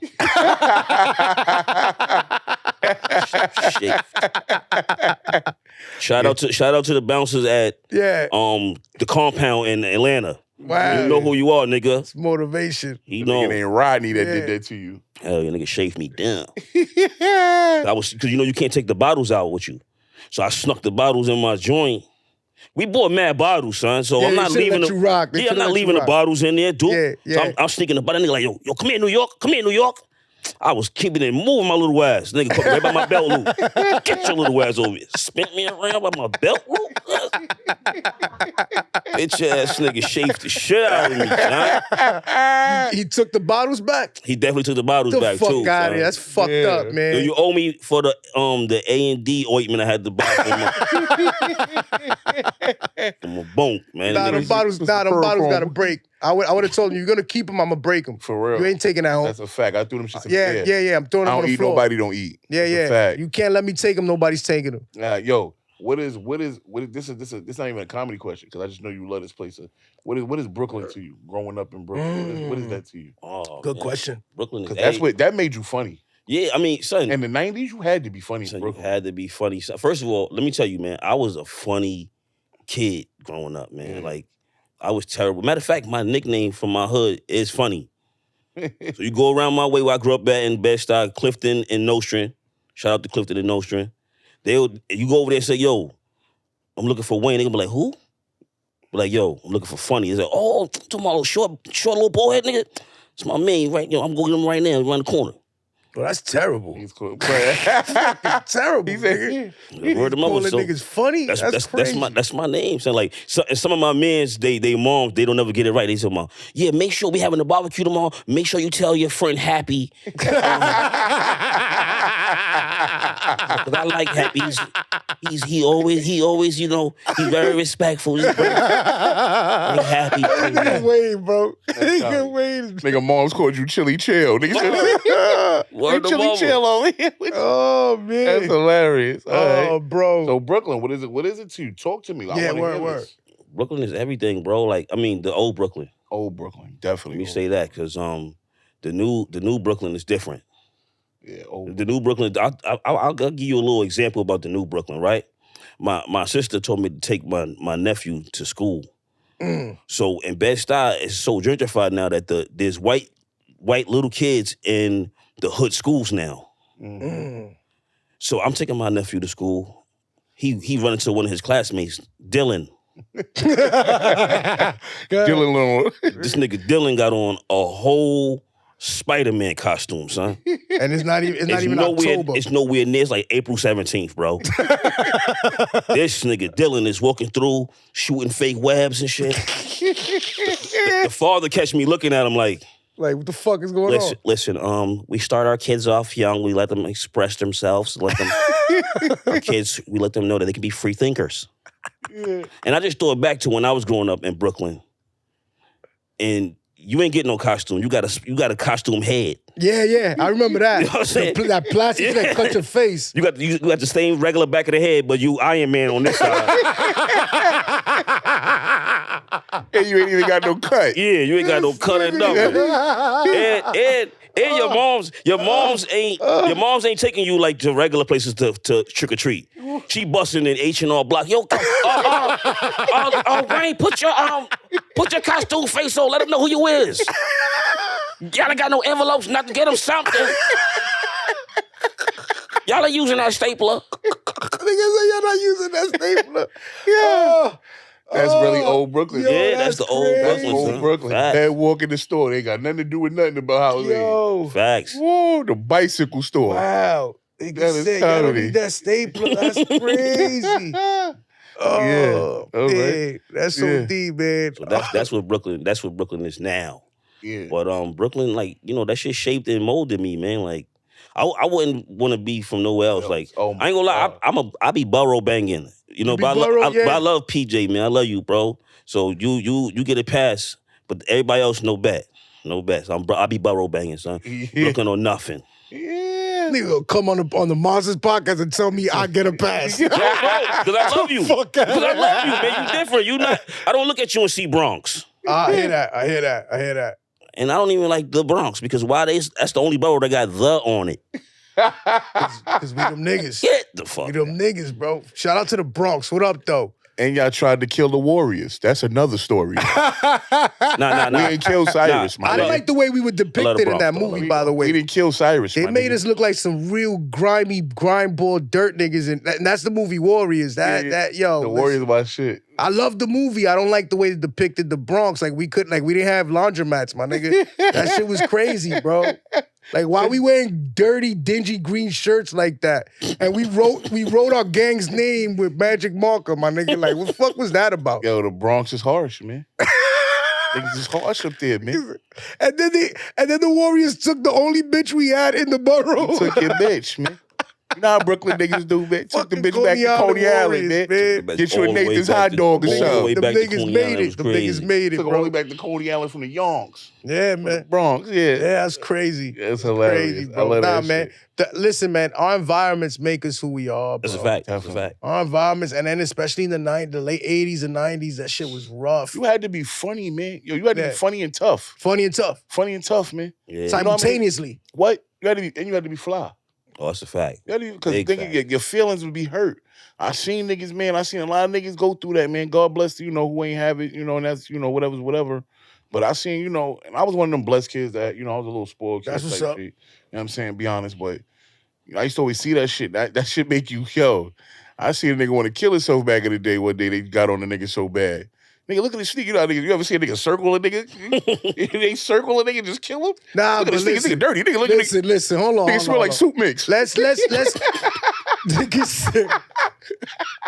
Shout out to the bouncers at the compound in Atlanta. Wow. You know who you are, nigga. It's motivation. You know. It ain't Rodney that did that to you. Hell yeah, nigga shaved me down. Because you can't take the bottles out with you. So I snuck the bottles in my joint. We bought mad bottles, son. So I'm not leaving I'm not leaving the bottles in there, dude. So I'm sneaking the bottle. Nigga like, yo, come here, New York. Come here, New York. I was keeping it moving my little ass. Nigga caught me right by my belt loop. Get your little ass over here. Spin me around by my belt loop. Bitch ass nigga shaved the shit out of me, son. He took the bottles back? He definitely took the bottles back, too. Fuck out of here. That's fucked up, man. Yo, you owe me for the A&D ointment I had to buy from my bone, man. Them bottles got to break. I would have told you, you're going to keep them, I'm going to break them. For real. You ain't taking that home. That's a fact. I threw them shit in the air. Yeah, I'm throwing them on the floor. Nobody don't eat. Yeah. That's a fact. You can't let me take them, nobody's taking them. Yo, this is not even a comedy question, because I just know you love this place. What is Brooklyn to you, growing up in Brooklyn? What is that to you? Oh, good question. Brooklyn is that made you funny. Yeah, I mean, son. In the 90s, you had to be funny in Brooklyn. You had to be funny. First of all, let me tell you, man, I was a funny kid growing up, man. Yeah. Like, I was terrible. Matter of fact, my nickname from my hood is Funny. So you go around my way where I grew up at in Bed-Stuy, Clifton and Nostrand. Shout out to Clifton and Nostrand. You go over there and say, yo, I'm looking for Wayne. They gonna be like, who? Be like, yo, I'm looking for Funny. It's like, oh, talking about short little bald head nigga. It's my man, right? Yo, I'm going to get him right now, around the corner. Well, that's terrible. He's cool. Terrible. He said, Word of mother. Calling So niggas funny. That's crazy. That's my name. So like, some of my mans, they moms, they don't ever get it right. They say, "Mom, yeah, make sure we having a barbecue tomorrow. Make sure you tell your friend Happy." Because I like Happy. He always, you know, he's very respectful. He's very happy. Nigga Wayne, bro. Nigga Wayne. Nigga, moms called you Chili Chill. Nigga said, Word of Chili mother. Chill over here. Oh, man. That's hilarious. All Oh, right. bro. So Brooklyn, what is it? What is it to you? Talk to me. Yeah, I wanna hear word. this. Brooklyn is everything, bro. Like, I mean, the old Brooklyn. Old Brooklyn, definitely. Let me say that, because the new Brooklyn is different. Yeah, old. The new Brooklyn. I'll give you a little example about the new Brooklyn, right? My sister told me to take my nephew to school. So in Bed-Stuy, it's so gentrified now that there's white little kids in the hood schools now. So I'm taking my nephew to school. He run into one of his classmates, Dylan. Dylan Little. This nigga Dylan got on a whole Spider-Man costume, son. And it's not even October. It's nowhere near. It's like April 17th, bro. This nigga Dylan is walking through, shooting fake webs and shit. The father catch me looking at him like, what the fuck is going on? Listen, we start our kids off young. We let them express themselves. Our kids, we let them know that they can be free thinkers. Yeah. And I just thought back to when I was growing up in Brooklyn, and you ain't getting no costume. You got a costume head. Yeah, I remember that. You know what I'm saying? That plastic that cut your face. You got the same regular back of the head, but you Iron Man on this side. And you ain't even got no cut. Yeah, you ain't got no cut and nothing. And your moms ain't taking you like to regular places to trick or treat. She busting in H&R Block. Yo, Wayne, put your costume face on. Let them know who you is. Y'all ain't got no envelopes, nothing. Get them something. Y'all ain't using that stapler. Niggas say y'all not using that stapler. Yeah. That's really old Brooklyn. Yo, Yeah, that's the old Brooklyn. Old son. Brooklyn. Facts. They walk in the store. They ain't got nothing to do with nothing about how they. Yo. Facts. Whoa, the bicycle store. Wow. That Niggas is said y'all don't comedy. need that stapler. That's crazy. Oh, all man. right. That's so deep, man. So that's what Brooklyn is now. Yeah. But Brooklyn, like, you know, that shit shaped and molded me, man. Like, I wouldn't want to be from nowhere else. Like, Oh I ain't gonna lie, I be borough banging. You know, but I love PJ, man. I love you, bro. So you get a pass, but everybody else no bet. No bets. I be borough banging, son. Looking on nothing. Yeah. Nigga come on the MONSTERZ Podcast and tell me I get a pass. Because I love you. Fuck out. Because I love you, man. You different. You not. I don't look at you and see Bronx. I hear that. And I don't even like the Bronx because that's the only borough that got the on it. Because we them niggas. Get the fuck. We them niggas, bro. Shout out to the Bronx. What up, though? And y'all tried to kill the Warriors. That's another story. Nah. We ain't kill Cyrus, I didn't like the way we were depicted in that movie, by the way. We didn't kill Cyrus, They made us look like some real grimy, grindball dirt niggas, and that's the movie Warriors. Yo. The Warriors my shit. I love the movie. I don't like the way they depicted the Bronx. We didn't have laundromats, my nigga. That shit was crazy, bro. Like, why we wearing dirty, dingy green shirts like that? And we wrote our gang's name with magic marker, my nigga. Like, what the fuck was that about? Yo, the Bronx is harsh, man. Niggas is harsh up there, man. And then the Warriors took the only bitch we had in the borough. Took your bitch, man. You know how Brooklyn niggas do, man. Took the Fucking bitch back to Coney Island, Warriors, man. Get you a All the way Nathan's back hot to- dog or all the something. way The back to niggas Coney made Island it. was The crazy. niggas made it, Took all the way bro. back to Coney Island from the Yonks. Yeah, man. Bronx, yeah. Yeah, that's crazy. It's hilarious. Crazy, I bro. love that man. shit. Listen, man, our environments make us who we are, bro. That's a fact. That's a fact. Our environments, and then especially in the late 80s and 90s, that shit was rough. You had to be funny, man. Yo, you had to be funny and tough. Funny and tough. Funny and tough, man. Yeah. Simultaneously. What? You had to be fly. Oh, that's a fact. Because Big fact. your feelings would be hurt. I seen niggas, man. I seen a lot of niggas go through that, man. God bless you know who ain't have it, and that's whatever. But I seen, and I was one of them blessed kids that I was a little spoiled kid. That's what's type up. shit. You know what I'm saying? Be honest, but I used to always see that shit. That shit make you, yo. I see a nigga want to kill himself back in the day. One day they got on the nigga so bad. Nigga, look at this sneak. You know, nigga, you ever see a nigga circle a nigga? They circle a nigga, just kill him? Nah, look at but this nigga dirty. Nigga, look at nigga. Listen, hold on. Nigga smell like soup mix. Let's nigga sick.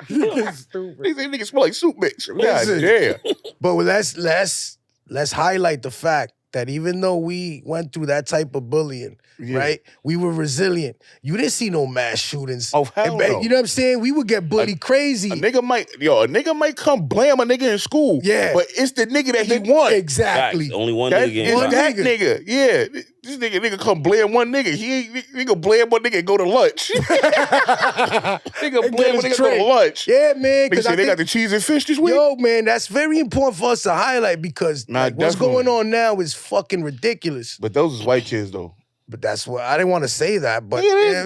Nigga stupid. They say nigga smell like soup mix. God Listen. damn. But let's highlight the fact that even though we went through that type of bullying, right? We were resilient. You didn't see no mass shootings. Oh, hell no. You know what I'm saying? We would get bullied crazy. A nigga might come blam a nigga in school. Yeah. But it's the nigga that he want. Exactly. Facts. Only one That nigga is getting that nigga. Yeah. This nigga come blam one nigga. Nigga blam one nigga and go to lunch. Nigga blam one nigga go to lunch. Yeah, man. Nigga say they got the cheese and fish this week. Yo, man, that's very important for us to highlight because what's going on now is fucking ridiculous. But those is white kids though. But that's what I didn't want to say that. But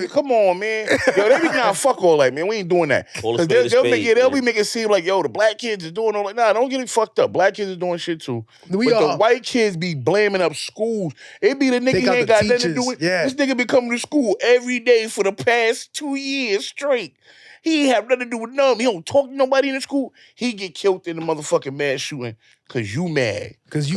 come on, man. Yo, they be nah, fuck all that, man. We ain't doing that. Because they'll be making it seem like, yo, the black kids is doing all that. Nah, don't get it fucked up. Black kids is doing shit too. The white kids be blaming up schools. It be the nigga who ain't got nothing to do with. Yeah. This nigga be coming to school every day for the past 2 years straight. He ain't have nothing to do with none. He don't talk to nobody in the school. He get killed in the motherfucking mass shooting because you mad. Because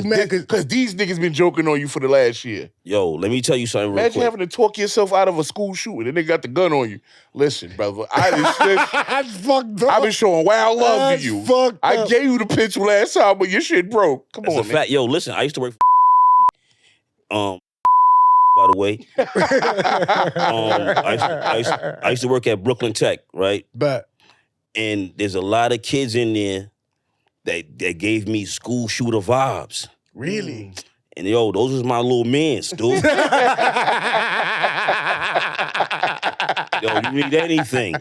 these niggas been joking on you for the last year. Yo, let me tell you something real quick. Imagine having to talk yourself out of a school shooting and they got the gun on you. Listen, brother, I've been showing wild love to you. I gave you the pencil last time, but your shit broke. Come on, man. Fact. Yo, listen, I used to work for by the way. I used to work at Brooklyn Tech, right? And there's a lot of kids in there that gave me school shooter vibes. Really? And yo, those was my little mans, dude. Yo, you need anything.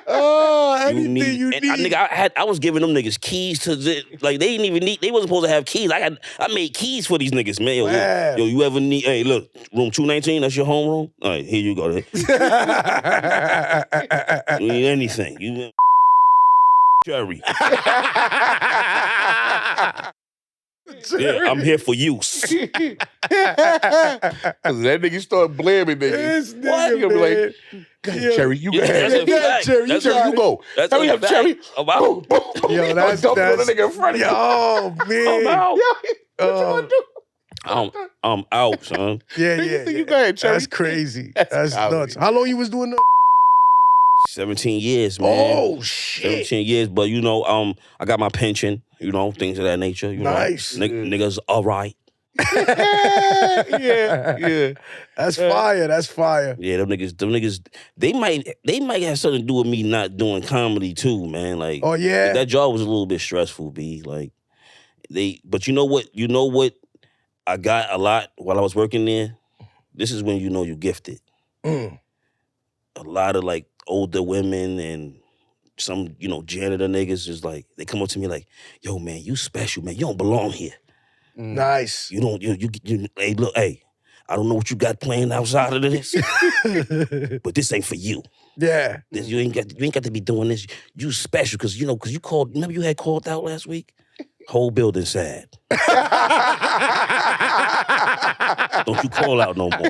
Oh, anything you need. Nigga, I was giving them niggas keys to they didn't even need. They wasn't supposed to have keys. I made keys for these niggas, man. Yo, you ever need? Hey, look, room 219. That's your homeroom. All right, here you go. You need anything? You Cherry. Yeah, I'm here for use. That nigga start blaming niggas. What? He gonna be like, go ahead, Cherry, you go ahead. Cherry, you go. Hurry up, Cherry. I'm out. Yo, that's the nigga in front of you. Oh, man. I'm out. What you want to do? I'm out, son. Yeah. You go ahead, Cherry. That's crazy. That's nuts. How long you was doing that? 17 years, man. Oh, shit. 17 years, but you know, I got my pension, you know, things of that nature. You nice. know, niggas all right. Yeah. That's fire. Yeah, them niggas, they might have something to do with me not doing comedy too, man. Like, oh yeah, that job was a little bit stressful, B. Like, but you know what? I got a lot while I was working there. This is when you know you're gifted. A lot of like older women and some, you know, janitor niggas is like, they come up to me like, yo, man, you special, man. You don't belong here. Nice. You don't, hey, look, hey, I don't know what you got playing outside of this, but this ain't for you. Yeah. You ain't got to be doing this. You special, because you called, remember you had called out last week? Whole building sad. Don't you call out no more.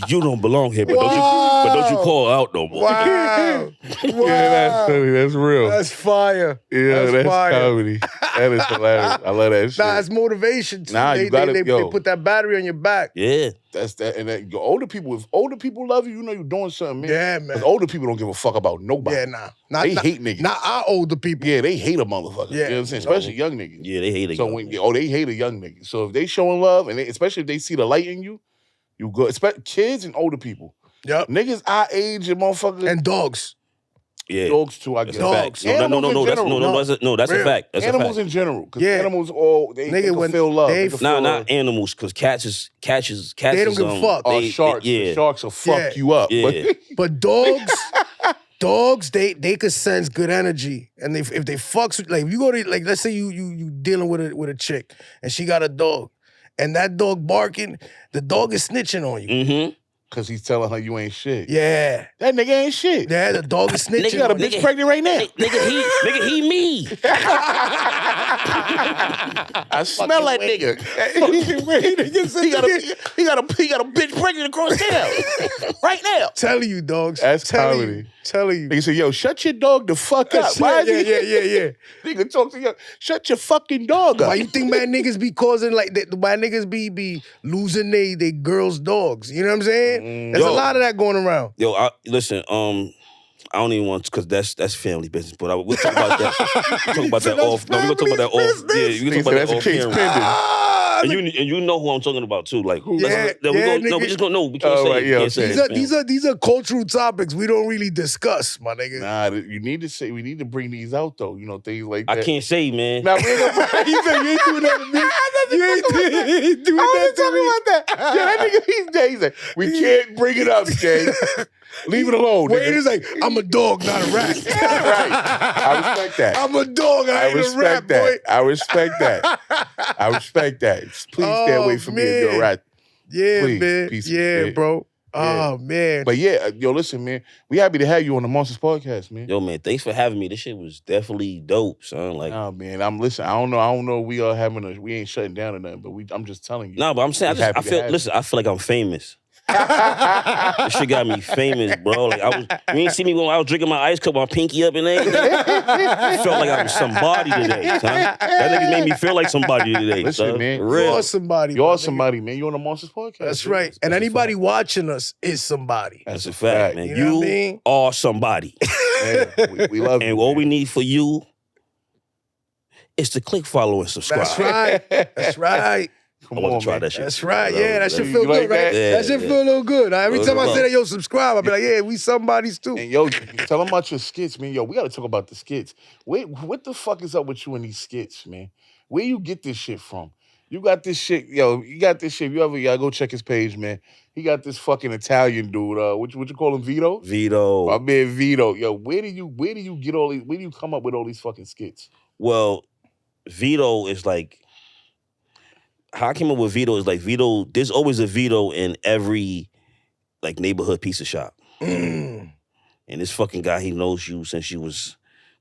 You don't belong here, but don't you call out no more. Wow. Yeah, that's funny. That's real. That's fire. Yeah, that's comedy. That is hilarious. I love that shit. Nah, it's motivation too. Nah, they put that battery on your back. Yeah. That's that. And that, older people, if older people love you, you know you're doing something, man. Yeah, man. Because older people don't give a fuck about nobody. Yeah, They hate niggas. Not our older people. Yeah, they hate a motherfucker. Yeah. You know what I'm saying? Especially young niggas. Yeah, they hate a young nigga. They hate a young nigga. So if they showing love, and especially if they see the light in you, you good. Kids and older people. Yep. Niggas our age and motherfuckers. And dogs. Yeah. Dogs too, I guess. Dogs. No, that's a fact. That's animals a fact. in general. Because Yeah. animals they can feel love. Not animals, because cats they don't give a fuck. Sharks. Sharks will fuck you up. Yeah. But dogs, they could sense good energy. And if they fucks with, like, if you go to, like, let's say you dealing with a chick and she got a dog and that dog barking, the dog is snitching on you. Mm-hmm. Cause he's telling her you ain't shit. Yeah. That nigga ain't shit. Yeah, the dog is snitching. Nigga got a bitch pregnant right now. Nigga, he me. I smell that nigga. he got a bitch pregnant across town right now. Telling you, dogs. That's comedy. Telling you. Nigga say, yo, shut your dog the fuck up. Yeah. Nigga talk to you. Shut your fucking dog up. Why you think my niggas be causing like that? My niggas be losing they girls' dogs. You know what I'm saying? There's a lot of that going around. Yo, listen. I don't even want because that's family business. But we'll talk about that. We'll talk about that off. No, we're gonna talk about that off. Yeah, we can talk about that off camera. And you know who I'm talking about too. Like who? Yeah, we just gonna know. We can't say. Right, Can't say these are cultural topics we don't really discuss, my nigga. Nah, you need to say. We need to bring these out though. You know, things like that. I can't say, man. Nah, you ain't doing that to me. You ain't doing that to me. Yeah, that nigga, he's like, we can't bring it up, Jay. Leave it alone. Wait, it's like, I'm a dog, not a rat. Right. I respect that. I'm a dog, I ain't a rat, boy. I respect that. I respect that. Please stay away from me if you're a rat. Yeah, Please, man. piece of Yeah, shit. bro. Yeah. Oh, man. But yeah, yo, listen, man. We happy to have you on the MONSTERZ Podcast, man. Yo, man, thanks for having me. This shit was definitely dope, son. Like, Nah, man. I'm listening. I don't know. We are we ain't shutting down or nothing, but I'm just telling you. nah, but I'm saying, I feel like I'm famous. This shit got me famous, bro. Like you ain't see me when I was drinking my ice cup, my pinky up and everything. I felt like I was somebody today, son. That nigga made me feel like somebody today. Listen, son. man. You're somebody. You're somebody, man. You're on the MONSTERZ Podcast. That's man. right. And anybody watching us is somebody. That's a fact, man. You know what I mean? are somebody. Man, we love you. And all we need for you is to click, follow, and subscribe. That's right. That's right. I want to try that shit. That's right. Yeah, that shit feel You good, like right? that? That shit feel a little good. Every time I say that, yo, subscribe, I'll be like, yeah, we somebody's too. And yo, tell them about your skits, man. Yo, we got to talk about the skits. Wait, what the fuck is up with you and these skits, man? Where you get this shit from? You got this shit, yo. You got this shit. If you gotta go check his page, man. He got this fucking Italian dude. What you call him, Vito? Vito. My man Vito. Yo, where do you get all these? Where do you come up with all these fucking skits? Well, Vito is like, how I came up with Vito is like Vito, there's always a Vito in every like neighborhood pizza shop. And this fucking guy, he knows you since you was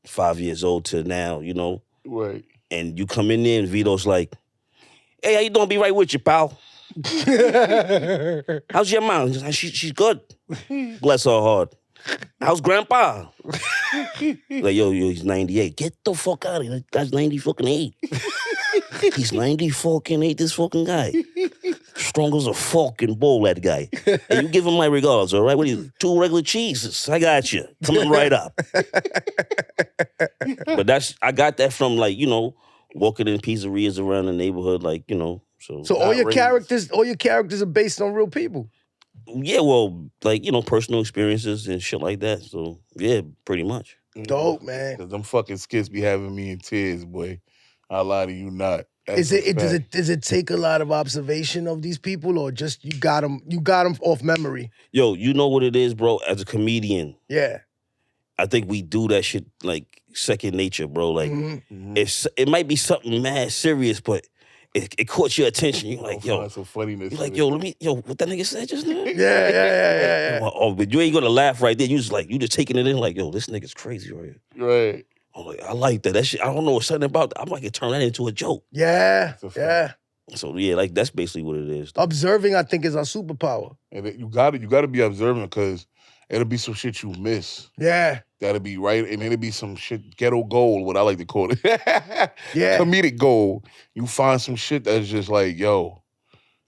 5 years old to now, you know? Right. And you come in there and Vito's like, hey, how you doing? Be right with you, pal. How's your mom? She's good. Bless her heart. How's grandpa? Like, yo, he's 98. Get the fuck out of here. That guy's 90 fucking 8. He's 90 fucking 8, this fucking guy. Strong as a fucking bull, that guy. Hey, you give him my regards, all right? What are you, 2 regular cheeses? I got you. Coming right up. But I got that from, like, you know, walking in pizzerias around the neighborhood, like, you know. So all your characters are based on real people. Yeah, well, like, you know, personal experiences and shit like that. So, yeah, pretty much. Dope, man. Because them fucking skits be having me in tears, boy. I lie to you not. Does it take a lot of observation of these people, or just you got them off memory? Yo, you know what it is, bro? As a comedian, yeah, I think we do that shit like second nature, bro. Like, it might be something mad serious, but it caught your attention. You're like, yo, some funniness. You're like, yo, what that nigga said just now? Yeah. Oh, but you ain't gonna laugh right there. You just taking it in like, yo, this nigga's crazy right here. Right. I'm like, I like that. That shit, I don't know something about that. I might get turn that into a joke. Yeah. So yeah, like that's basically what it is. Observing, I think, is our superpower. And you gotta be observant because it'll be some shit you miss. Yeah. That'll be right, and it'll be some shit ghetto gold, what I like to call it. Yeah. Comedic gold. You find some shit that's just like, yo,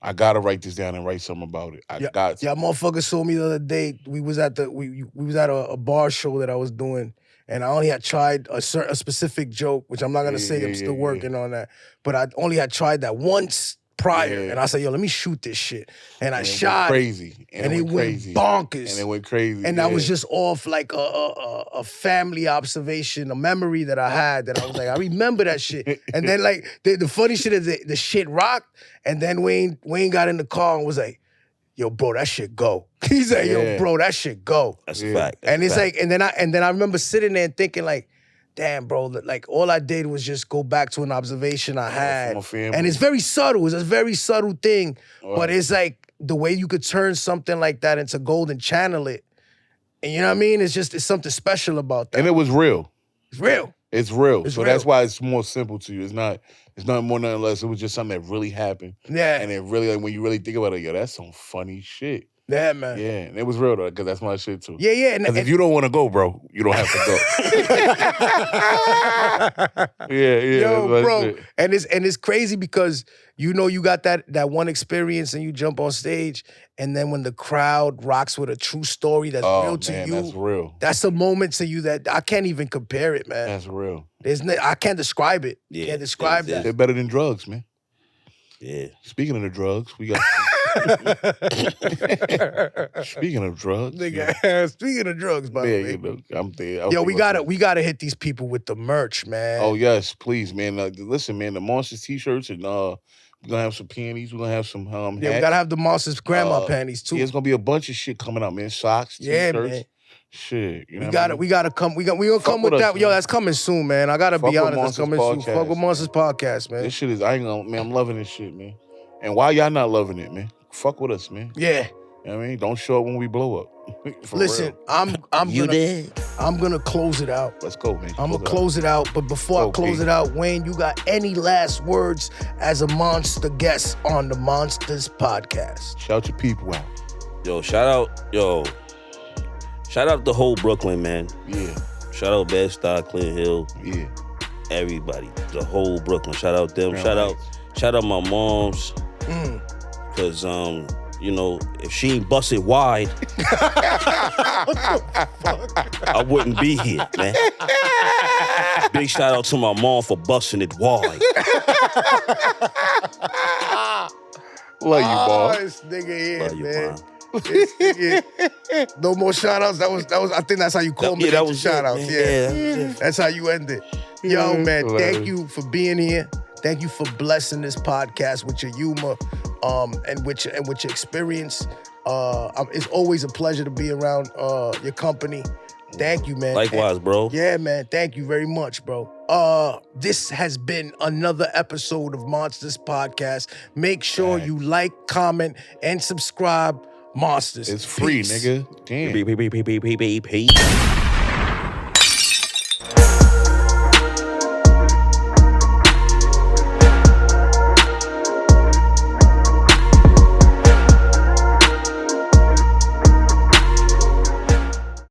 I gotta write this down and write something about it. I got to. Yeah, motherfucker saw me the other day. We was at a bar show that I was doing. And I only had tried a specific joke, which I'm not gonna say. I'm still working on that. But I only had tried that once prior, and I said, "Yo, let me shoot this shit." And I shot crazy, and it went bonkers, and it went crazy. And that was just off like a family observation, a memory that I had. That I was like, I remember that shit. And then like the funny shit is the shit rocked. And then Wayne got in the car and was like, yo, bro, that shit go. He's like, yo, bro, that shit go. That's a fact. And it's like, and then I remember sitting there and thinking like, damn, bro, like all I did was just go back to an observation I had. And it's very subtle. It's a very subtle thing. But it's like, the way you could turn something like that into gold and channel it. And you know what I mean? It's something special about that. And it was real. It's real. It's real. It's so real. that's why it's more simple to you. It's nothing more, nothing less. It was just something that really happened. Yeah. And it really, like, when you really think about it, yo, that's some funny shit. Yeah, man. Yeah, and it was real though, because that's my shit too. Yeah. Because if you don't want to go, bro, you don't have to go. yeah. Yo, bro. Shit. And it's crazy because you know you got that one experience and you jump on stage, and then when the crowd rocks with a true story that's real to you. That's real. That's a moment to you that I can't even compare it, man. That's real. I can't describe it. Yeah, Can't describe that. They're better than drugs, man. Yeah. Speaking of the drugs, we got. Speaking of drugs, Nigga, speaking of drugs, by the way. you know, I'm there. Yo, we gotta hit these people with the merch, man. Oh yes, please, man. Listen, man, the Monsters t-shirts and we're gonna have some panties. We're gonna have some hats. Yeah, we gotta have the Monsters grandma panties too. Yeah, it's gonna be a bunch of shit coming out, man. Socks, t-shirts. Yeah, man. Shit, you know we gotta come. We gonna come with that. Yo, that's coming soon, man. I gotta be honest. That's coming soon. Fuck with Monsters Podcast, man. This shit is. I ain't gonna, man. I'm loving this shit, man. And why y'all not loving it, man? Fuck with us, man. Yeah. You know what I mean, don't show up when we blow up. Listen, real. I'm gonna close it out. Let's go, man. I'm gonna close it out. But before I close it out, Wayne, you got any last words as a monster guest on the MONSTERZ Podcast? Shout your people out. Shout out the whole Brooklyn, man. Yeah. Shout out Bed-Stuy, Clinton Hill. Yeah. Everybody, the whole Brooklyn. Shout out them. Real Shout out my moms. Cause you know, if she ain't busted wide, I wouldn't be here, man. Big shout out to my mom for busting it wide. Love you, boss. This nigga here, Love you, man. Mom. This nigga. No more shout outs. That was. I think that's how you call me. That was shout outs. Yeah. That's how you end it. Yo, man, Love thank it. you for being here. Thank you for blessing this podcast with your humor, and with your experience. It's always a pleasure to be around your company. Thank you, man. Likewise, bro. Yeah, man. Thank you very much, bro. This has been another episode of MONSTERZ Podcast. Make sure you like, comment, and subscribe. Monsters. It's free, Peace. nigga. Damn. Peace.